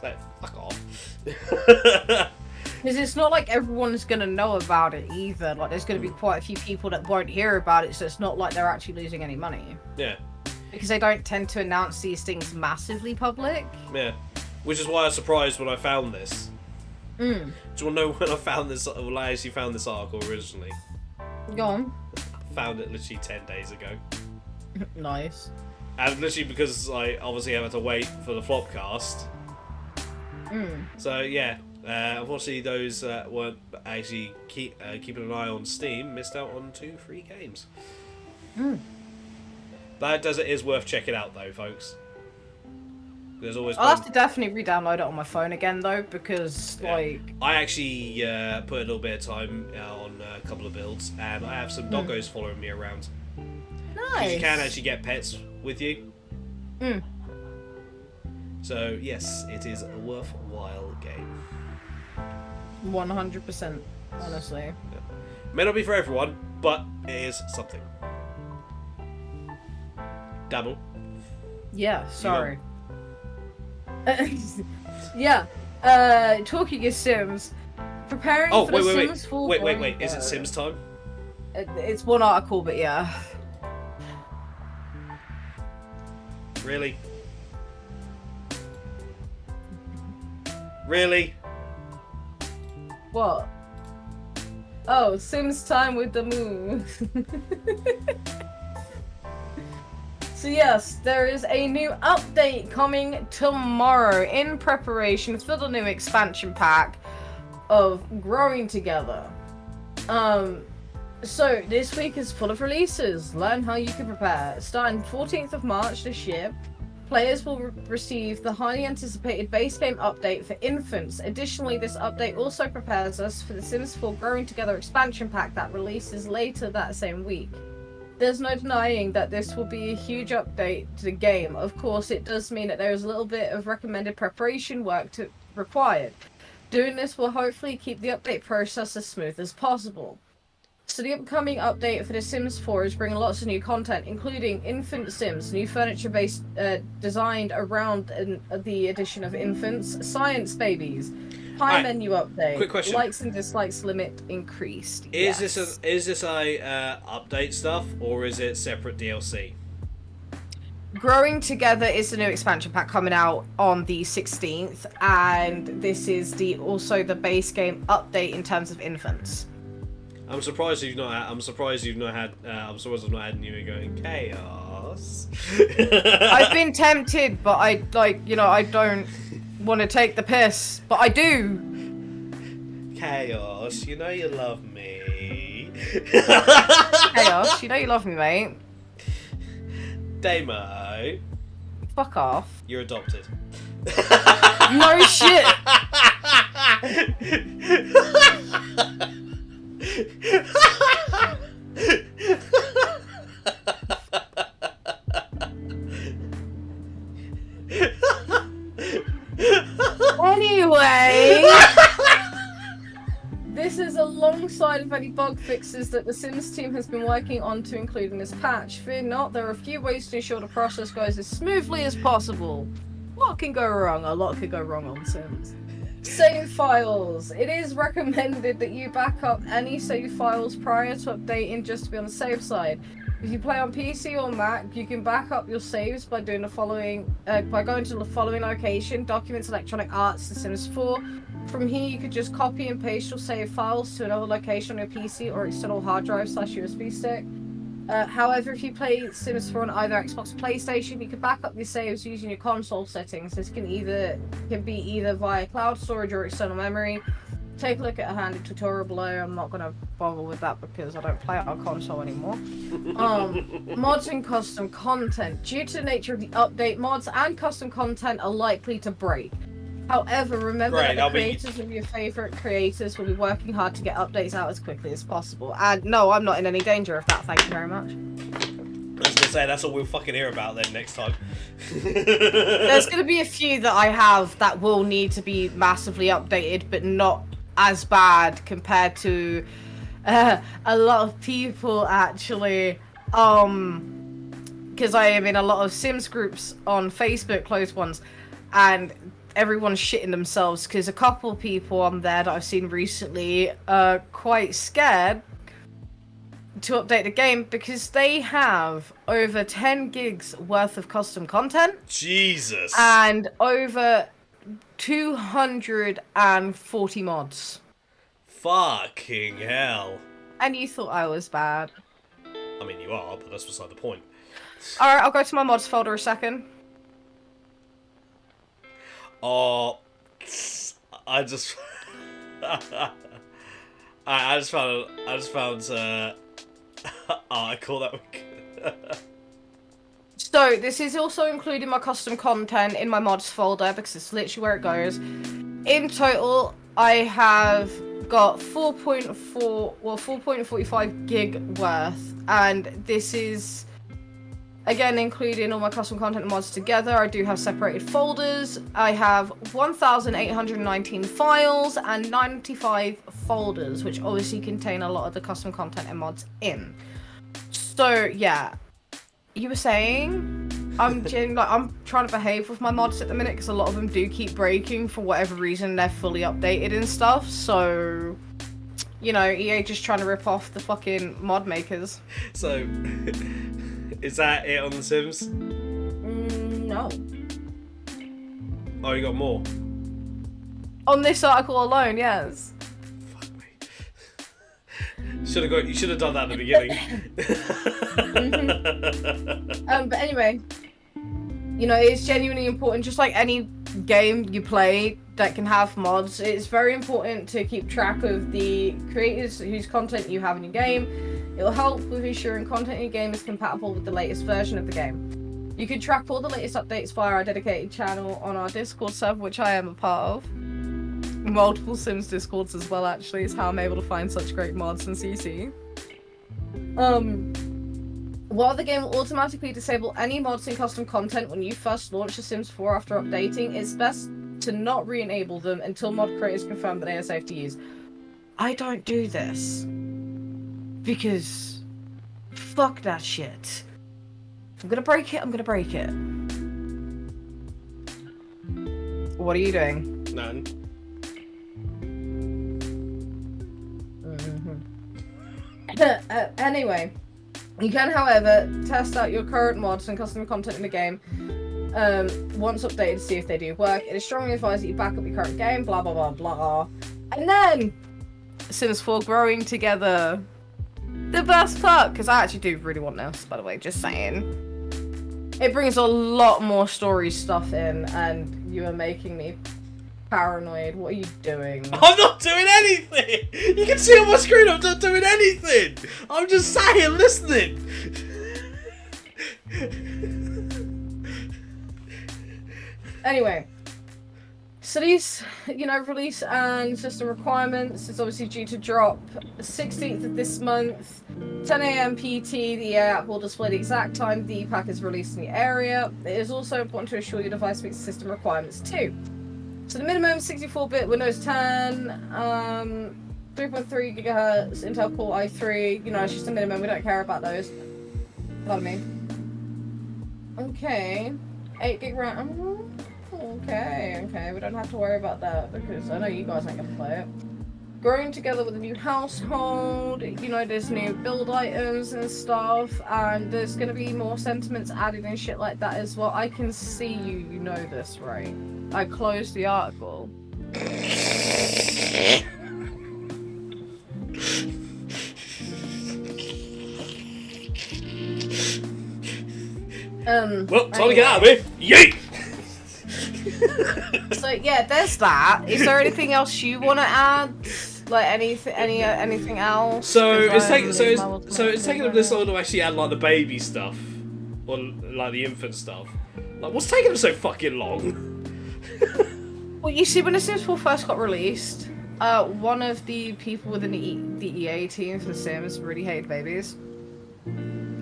So, fuck off. Because it's not like everyone's gonna know about it either. Like, there's gonna be quite a few people that won't hear about it, so it's not like they're actually losing any money. Yeah. Because they don't tend to announce these things massively public. Yeah. Which is why I was surprised when I found this. Mm. Do you want to know when I found this? Well, I actually found this article originally. Go on. Found it literally 10 days ago. Nice. And literally because I obviously had to wait for the Flopcast. Mm. So yeah, unfortunately those that weren't actually keeping an eye on Steam missed out on 2 free games. Mm. That is worth checking out though, folks. There's always. I'll have to definitely re-download it on my phone again though, because like I actually put a little bit of time on a couple of builds, and I have some doggos following me around. nice. You can actually get pets with you. Mm. So yes, it is a worthwhile game. 100%, honestly. May not be for everyone, but it is something. Dabble. Yeah, sorry. Yeah. Talking of Sims, preparing Oh, for the wait. Sims 4. Wait. Is it Sims time? It's one article, but yeah. Really? Really? What? Oh, Sims time with the moon. So yes, there is a new update coming tomorrow in preparation for the new expansion pack of Growing Together. So this week is full of releases. Learn how you can prepare. Starting 14th of March this year, players will receive the highly anticipated base game update for infants. Additionally, this update also prepares us for the Sims 4 Growing Together expansion pack that releases later that same week. There's no denying that this will be a huge update to the game. Of course, it does mean that there is a little bit of recommended preparation work required. Doing this will hopefully keep the update process as smooth as possible. So the upcoming update for The Sims 4 is bringing lots of new content, including infant Sims, new furniture based designed around the addition of infants, science babies, high menu update, quick question. likes and dislikes limit increased. Is this a update stuff, or is it separate DLC? Growing Together is the new expansion pack coming out on the 16th, and this is also the base game update in terms of infants. I'm surprised you've not had. I'm surprised I've not had you going chaos. I've been tempted, but I don't want to take the piss, but I do. Chaos, you know you love me. Chaos, you know you love me, mate. Damo, Fuck off. you're adopted. No shit. Anyway, this is alongside of any bug fixes that the Sims team has been working on to include in this patch. Fear not, there are a few ways to ensure the process goes as smoothly as possible. What can go wrong? A lot could go wrong on Sims. Save files. It is recommended that you back up any save files prior to updating just to be on the safe side. If you play on PC or Mac, you can back up your saves by doing the following, by going to the following location: Documents, Electronic Arts, The Sims 4. From here, you could just copy and paste your save files to another location on your PC or external hard drive / USB stick. However, if you play Sims 4 on either Xbox or PlayStation, you can back up your saves using your console settings. This can be either via cloud storage or external memory. Take a look at a handy tutorial below. I'm not going to bother with that because I don't play it on console anymore. Mods and custom content. Due to the nature of the update, mods and custom content are likely to break. However, remember that the creators of your favourite creators will be working hard to get updates out as quickly as possible. And no, I'm not in any danger of that, thank you very much. I was going to say, that's all we'll fucking hear about then next time. There's going to be a few that I have that will need to be massively updated, but not as bad compared to a lot of people, actually. Because I am in a lot of Sims groups on Facebook, closed ones, and everyone's shitting themselves because a couple of people on there that I've seen recently are quite scared to update the game because they have over 10 gigs worth of custom content. Jesus. And over 240 mods. Fucking hell. And you thought I was bad. I mean, you are, but that's beside the point. Alright, I'll go to my mods folder a second. Oh, I just... I just found, oh, I call that So, this is also including my custom content in my mods folder, because it's literally where it goes. In total, I have got 4.45 gig worth, and this is, again, including all my custom content and mods together. I do have separated folders. I have 1,819 files and 95 folders, which obviously contain a lot of the custom content and mods in. So, yeah. You were saying? I'm trying to behave with my mods at the minute, because a lot of them do keep breaking for whatever reason. They're fully updated and stuff, so... You know, EA just trying to rip off the fucking mod makers. So... Is that it on The Sims? No. Oh, you got more? On this article alone, yes. Fuck me. You should have done that at the beginning. But anyway, you know, it's genuinely important. Just like any game you play that can have mods, it's very important to keep track of the creators whose content you have in your game. It will help with ensuring content in your game is compatible with the latest version of the game. You can track all the latest updates via our dedicated channel on our Discord server, which I am a part of. Multiple Sims Discords as well, actually, is how I'm able to find such great mods and CC. While the game will automatically disable any mods and custom content when you first launch The Sims 4 after updating, it's best to not re-enable them until mod creators confirm that they are safe to use. I don't do this. Because, fuck that shit. If I'm gonna break it, I'm gonna break it. What are you doing? None. Anyway, you can, however, test out your current mods and custom content in the game once updated to see if they do work. It is strongly advised that you back up your current game, blah blah blah blah. And then, Sims 4 growing together. The best part, because I actually do really want this, by the way, just saying. It brings a lot more story stuff in, and you are making me paranoid. What are you doing? I'm not doing anything! You can see on my screen I'm not doing anything! I'm just sat here listening! Anyway. So these, you know, release and system requirements is obviously due to drop 16th of this month, 10 AM PT. The EA app will display the exact time the pack is released in the area. It is also important to ensure your device meets system requirements too. So the minimum 64-bit Windows 10, 3.3 GHz Intel Core i3. You know, it's just a minimum. We don't care about those. Pardon me. Okay, 8 gig RAM. Okay, we don't have to worry about that because I know you guys ain't gonna play it. Growing together with a new household, you know, there's new build items and stuff, and there's gonna be more sentiments added and shit like that as well. I can see you know this, right? I closed the article. Well, time to get out of here! Yeet! So yeah, there's that. Is there anything else you want to add? Like anything else? So it's taking them this long to actually add like the baby stuff, or like the infant stuff. Like, what's taking them so fucking long? Well, you see, when The Sims 4 first got released, one of the people within the EA team for The Sims really hated babies.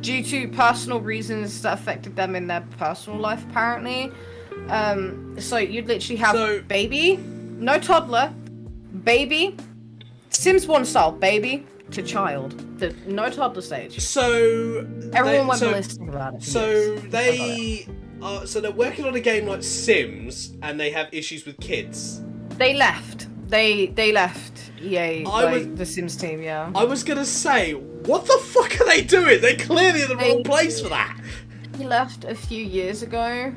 Due to personal reasons that affected them in their personal life, apparently. So you'd literally have baby, no toddler, baby, Sims 1 style, baby to child, no toddler stage. So everyone went ballistic about it. So they're working on a game like Sims, and they have issues with kids. They left. They left EA, the Sims team. Yeah. I was gonna say, what the fuck are they doing? They're clearly in the wrong place for that. He left a few years ago.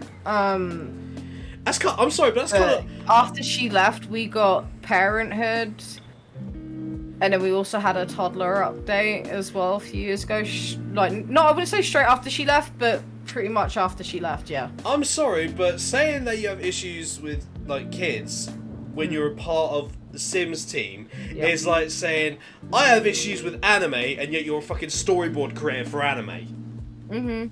That's kind. I'm sorry, but that's kind of. After she left, we got Parenthood, and then we also had a toddler update as well a few years ago. I wouldn't say straight after she left, but pretty much after she left. Yeah. I'm sorry, but saying that you have issues with like kids when you're a part of the Sims team is like saying I have issues with anime, and yet you're a fucking storyboard creator for anime. Mhm.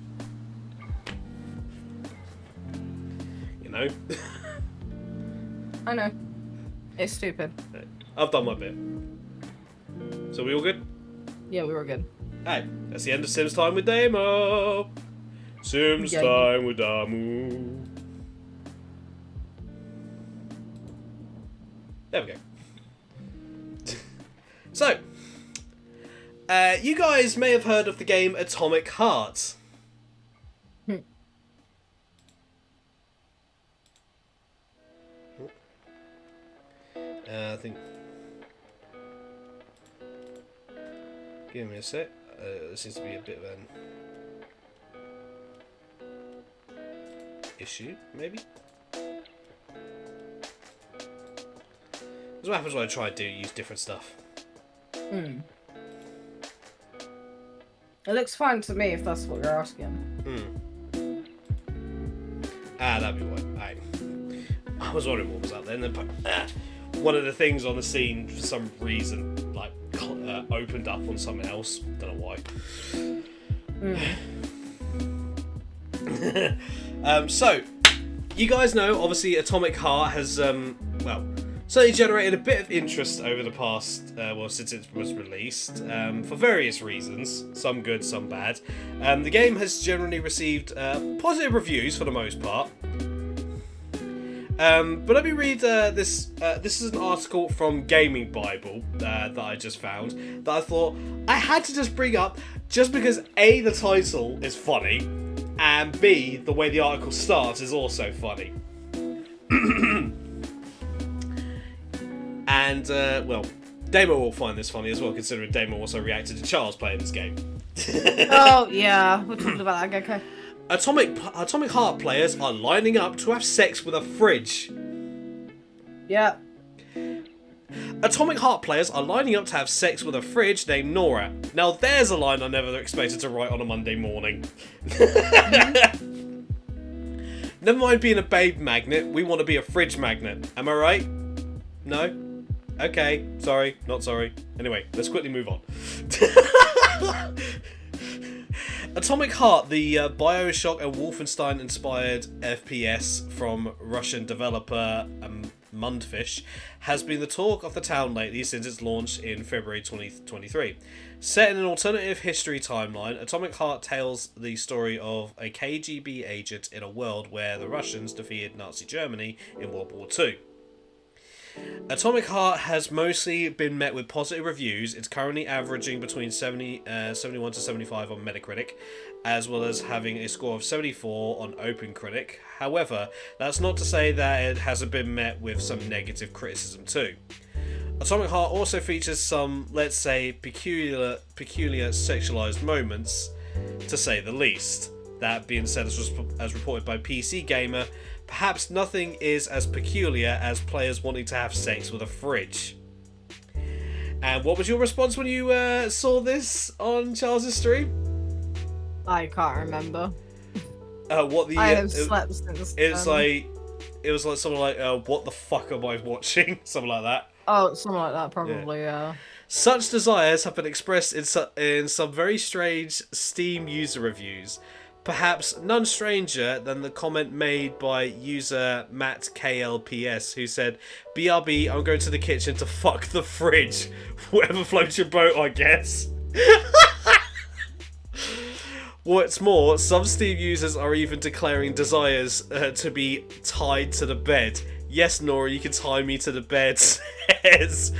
You know. I know. It's stupid. I've done my bit. So we all good? Yeah, we were good. Hey, that's the end of Sims Time with Damo. Sims Time with Damu. There we go. So, you guys may have heard of the game Atomic Heart. I think. Give me a sec. There seems to be a bit of an issue, maybe. That's what happens when I try to use different stuff. It looks fine to me if that's what you're asking. That'd be what. I was wondering what was out there. And then, one of the things on the scene, for some reason, like opened up on something else. Don't know why. So, you guys know, obviously, Atomic Heart has, certainly generated a bit of interest over the past, since it was released, for various reasons, some good, some bad. The game has generally received positive reviews for the most part. But let me read this. This is an article from Gaming Bible that I just found that I thought I had to just bring up just because A, the title is funny, and B, the way the article starts is also funny. And, Damo will find this funny as well, considering Damo also reacted to Charles playing this game. Oh, yeah. We're talking about that. Okay. Atomic Heart players are lining up to have sex with a fridge. Yeah. Atomic Heart players are lining up to have sex with a fridge named Nora. Now there's a line I never expected to write on a Monday morning. Never mind being a babe magnet, we want to be a fridge magnet. Am I right? No? Okay, sorry, not sorry. Anyway, let's quickly move on. Atomic Heart, the Bioshock and Wolfenstein-inspired FPS from Russian developer Mundfish, has been the talk of the town lately since its launch in February 2023. Set in an alternative history timeline, Atomic Heart tells the story of a KGB agent in a world where the Russians defeated Nazi Germany in World War II. Atomic Heart has mostly been met with positive reviews. It's currently averaging between 71 to 75 on Metacritic, as well as having a score of 74 on OpenCritic. However, that's not to say that it hasn't been met with some negative criticism too. Atomic Heart also features some, let's say, peculiar sexualized moments, to say the least. That being said, as reported by PC Gamer, perhaps nothing is as peculiar as players wanting to have sex with a fridge. And what was your response when you saw this on Charles' stream? I can't remember. I have slept since. It was like something like, "What the fuck am I watching?" Something like that. Oh, something like that, probably. Yeah. Such desires have been expressed in some very strange Steam user reviews. Perhaps none stranger than the comment made by user Matt KLPS, who said, "BRB, I'm going to the kitchen to fuck the fridge. Whatever floats your boat, I guess." What's more, some Steam users are even declaring desires to be tied to the bed. Yes, Nora, you can tie me to the bed, says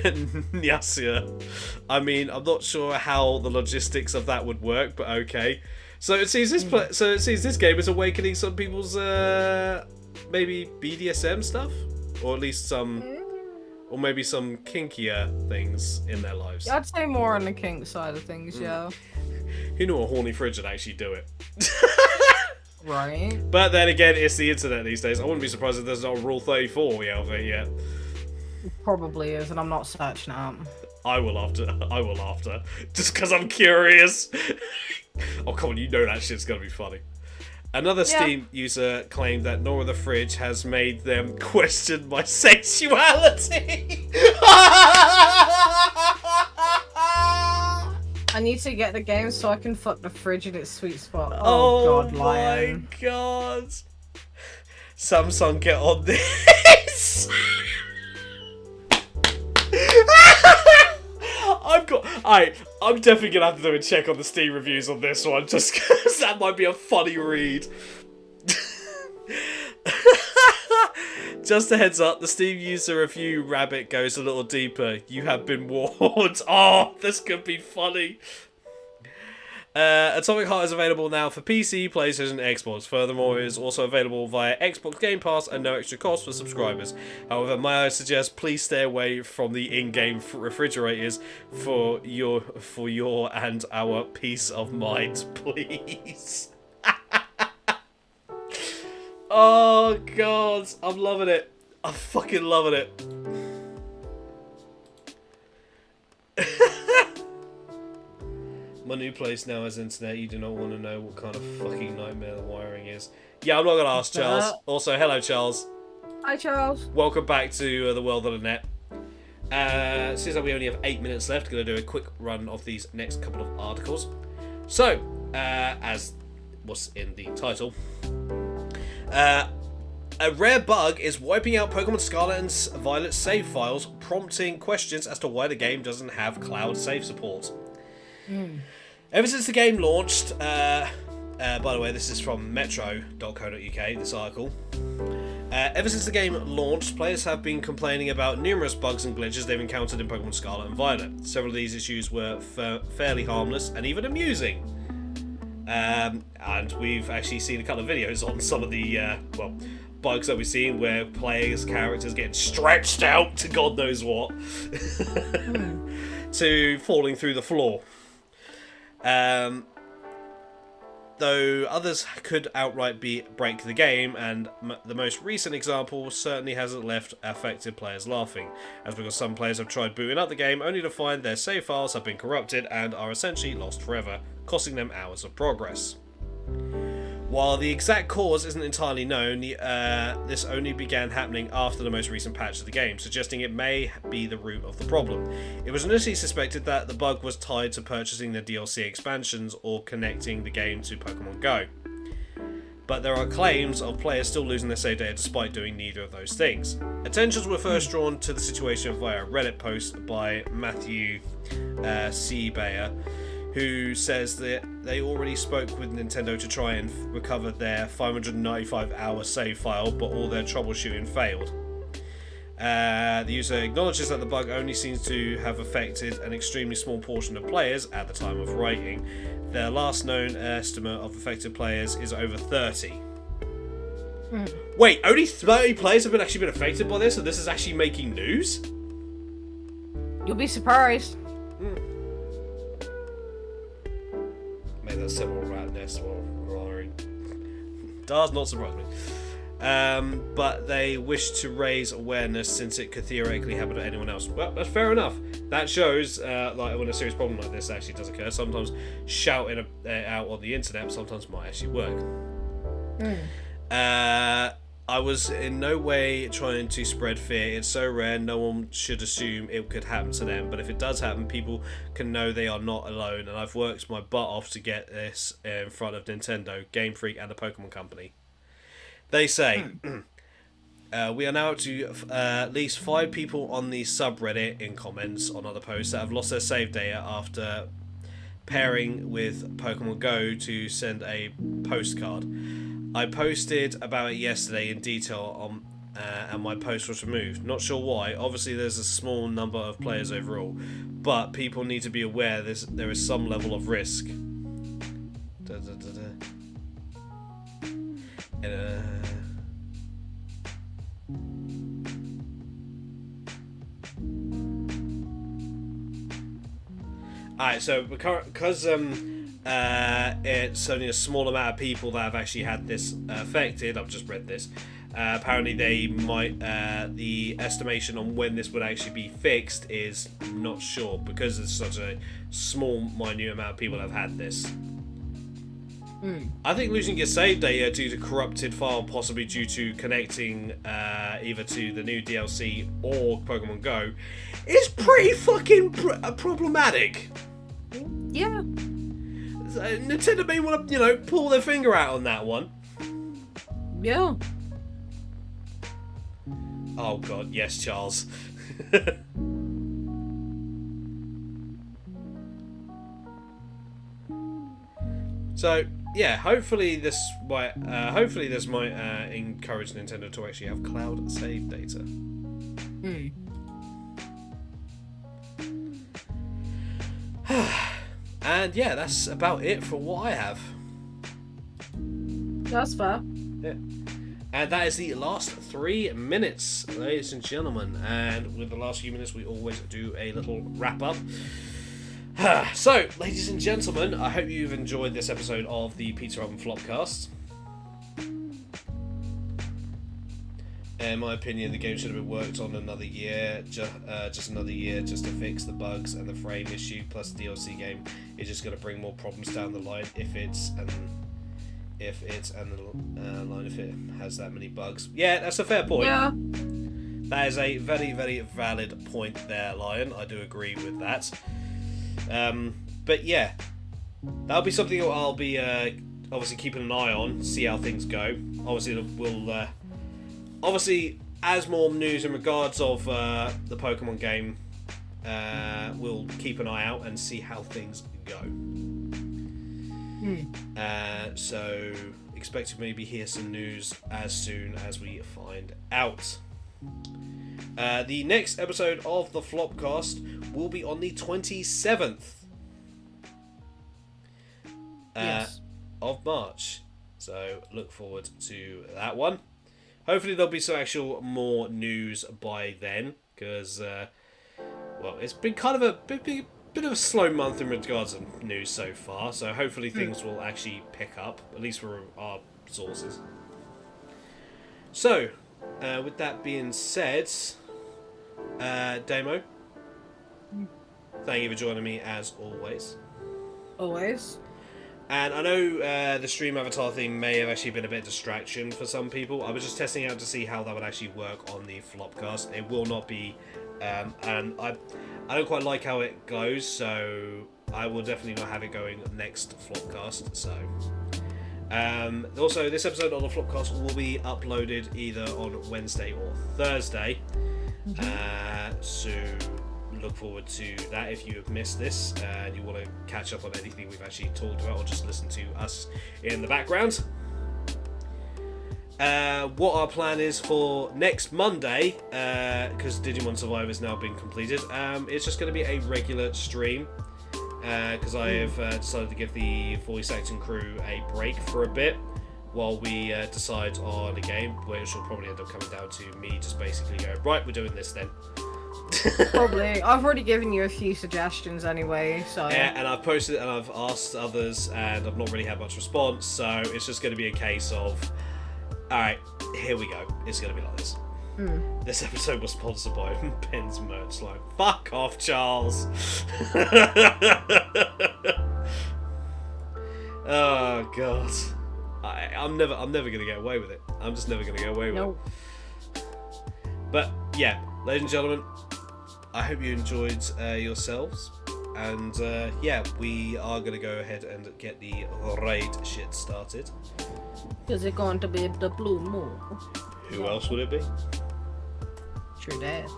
Nyasya. I mean, I'm not sure how the logistics of that would work, but okay. So it seems this game is awakening some people's maybe BDSM stuff, or at least some, or maybe some kinkier things in their lives. I'd say more on the kink side of things, yeah. Who knew a horny fridge would actually do it? Right. But then again, it's the internet these days. I wouldn't be surprised if there's not a Rule 34 out there yet. Probably is, and I'm not searching it up. I will after. Just because I'm curious. Oh, come on, you know that shit's gonna be funny. Another Steam user claimed that Nora the Fridge has made them question my sexuality. I need to get the game so I can fuck the fridge in its sweet spot. Oh God, my Lion. god. Samsung, get on this. I'm definitely gonna have to do a check on the Steam reviews on this one, just because that might be a funny read. Just a heads up, the Steam user review rabbit goes a little deeper. You have been warned. Oh, this could be funny. Atomic Heart is available now for PC, PlayStation, and Xbox. Furthermore, it is also available via Xbox Game Pass and no extra cost for subscribers. However, may I suggest please stay away from the in-game refrigerators for your and our peace of mind, please. Oh god, I'm loving it. I'm fucking loving it. My new place now has internet. You do not want to know what kind of fucking nightmare the wiring is. Yeah, I'm not going to ask Charles. Also, hello, Charles. Hi, Charles. Welcome back to the world of the net. Seems like we only have 8 minutes left. Going to do a quick run of these next couple of articles. So, as was in the title, a rare bug is wiping out Pokemon Scarlet and Violet save files, prompting questions as to why the game doesn't have cloud save support. Ever since the game launched, by the way, this is from metro.co.uk, this article. Ever since the game launched, players have been complaining about numerous bugs and glitches they've encountered in Pokemon Scarlet and Violet. Several of these issues were fairly harmless and even amusing. And we've actually seen a couple of videos on some of the, bugs that we've seen where players' characters getting stretched out to God knows what. To falling through the floor. Though others could outright break the game, and the most recent example certainly hasn't left affected players laughing, as because some players have tried booting up the game only to find their save files have been corrupted and are essentially lost forever, costing them hours of progress. While the exact cause isn't entirely known, this only began happening after the most recent patch of the game, suggesting it may be the root of the problem. It was initially suspected that the bug was tied to purchasing the DLC expansions or connecting the game to Pokemon Go. But there are claims of players still losing their save data despite doing neither of those things. Attentions were first drawn to the situation via a Reddit post by Matthew C. Bayer, who says that they already spoke with Nintendo to try and recover their 595-hour save file, but all their troubleshooting failed. The user acknowledges that the bug only seems to have affected an extremely small portion of players at the time of writing. Their last known estimate of affected players is over 30. Wait, only 30 players have actually been affected by this, and this is actually making news? You'll be surprised. Made that several rat nests while roaring. Does not surprise me. But they wish to raise awareness since it could theoretically happen to anyone else. Well, that's fair enough. That shows, like when a serious problem like this actually does occur, sometimes shouting out on the internet sometimes might actually work. I was in no way trying to spread fear. It's so rare, no one should assume it could happen to them. But if it does happen, people can know they are not alone. And I've worked my butt off to get this in front of Nintendo, Game Freak, and the Pokemon Company. They say, we are now up to at least 5 people on the subreddit in comments on other posts that have lost their save data after pairing with Pokemon Go to send a postcard. I posted about it yesterday in detail on, and my post was removed. Not sure why. Obviously, there's a small number of players overall, but people need to be aware there is some level of risk. Alright, so because it's only a small amount of people that have actually had this affected. I've just read this. Apparently, they might. The estimation on when this would actually be fixed is not sure because it's such a small, minute amount of people that have had this. I think losing your save data due to corrupted file, possibly due to connecting either to the new DLC or Pokemon Go, is pretty fucking problematic. Yeah. Nintendo may want to, pull their finger out on that one. Yeah. Oh god, yes, Charles. So yeah, hopefully this might encourage Nintendo to actually have cloud save data. And yeah, that's about it for what I have. That's fair. Yeah. And that is the last 3 minutes, ladies and gentlemen. And with the last few minutes, we always do a little wrap up. So, ladies and gentlemen, I hope you've enjoyed this episode of the Pizza Oven Flopcast. In my opinion, the game should have been worked on another year, just another year, just to fix the bugs and the frame issue. Plus, the DLC game is just going to bring more problems down the line if it has that many bugs. Yeah, that's a fair point. Yeah. That is a very, very valid point there, Lion. I do agree with that. But yeah, that'll be something I'll be obviously keeping an eye on, see how things go. Obviously, obviously, as more news in regards of the Pokemon game, we'll keep an eye out and see how things go. So expect to maybe hear some news as soon as we find out. The next episode of the Flopcast will be on the 27th of March. So look forward to that one. Hopefully there'll be some actual more news by then, because it's been kind of a bit of a slow month in regards to news so far. So hopefully things will actually pick up, at least for our sources. So with that being said, Damo, thank you for joining me as always. Always. And I know the stream avatar thing may have actually been a bit of distraction for some people. I was just testing out to see how that would actually work on the Flopcast. It will not be, and I don't quite like how it goes, so I will definitely not have it going next Flopcast. So, also this episode of the Flopcast will be uploaded either on Wednesday or Thursday. So look forward to that if you have missed this and you want to catch up on anything we've actually talked about or just listen to us in the background. What our plan is for next Monday, because Digimon Survivor has now been completed, it's just going to be a regular stream, because I have decided to give the voice acting crew a break for a bit while we decide on a game, which will probably end up coming down to me just basically going, right, we're doing this then. Probably. I've already given you a few suggestions anyway, so... Yeah, and I've posted it and I've asked others and I've not really had much response, so it's just going to be a case of, alright, here we go. It's going to be like this. This episode was sponsored by Ben's merch line. Fuck off, Charles! Oh, God. I'm never going to get away with it. I'm just never going to get away with it. But, yeah, ladies and gentlemen, I hope you enjoyed yourselves, and yeah, we are going to go ahead and get the raid shit started. Is it going to be the Blue Moon? Who else would it be? True that.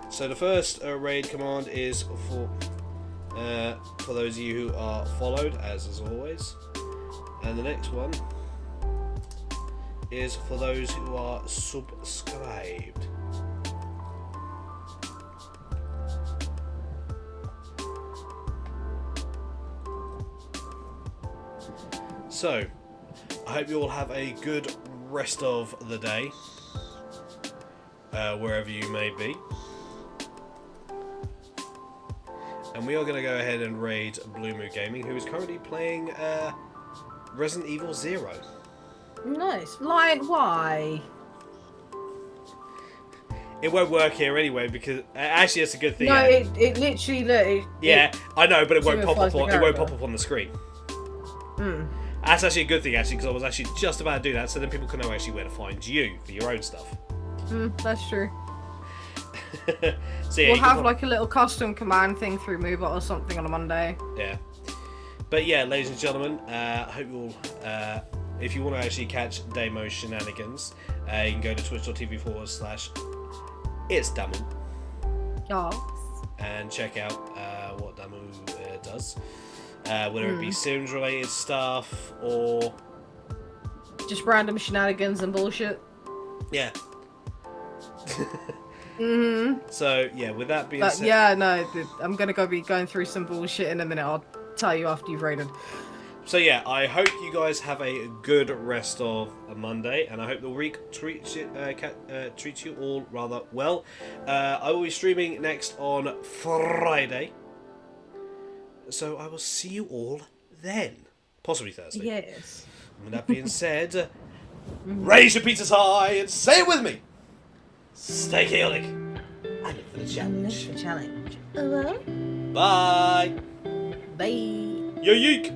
So the first raid command is for those of you who are followed, as always, and the next one is for those who are subscribed. So, I hope you all have a good rest of the day, wherever you may be. And we are going to go ahead and raid Blue Moo Gaming, who is currently playing Resident Evil 0. Nice. Like, why? It won't work here anyway because actually it's a good thing. No, it literally look. Yeah, I know, but it won't pop up. It Won't pop up on the screen. Hmm. That's actually a good thing, actually, because I was actually just about to do that, so then people can know actually where to find you for your own stuff. That's true. So yeah, We'll have like a little custom command thing through Moobot or something on a Monday. Yeah. But yeah, ladies and gentlemen, I hope you all, if you want to actually catch Damo's shenanigans, you can go to twitch.tv/it's Damo. Yes. And check out what Damo does. Whether it be Sims related stuff or just random shenanigans and bullshit. Yeah. Mm-hmm. So yeah, with that being said, yeah, no, I'm gonna be going through some bullshit in a minute. I'll tell you after you've raided. So yeah, I hope you guys have a good rest of a Monday, and I hope the week treats you all rather well. I will be streaming next on Friday, so I will see you all then, possibly Thursday. Yes. And with that being said, raise your pizzas high and say it with me. Stay chaotic. I'm in for the challenge. Challenge. Bye. Bye. Yo yeek.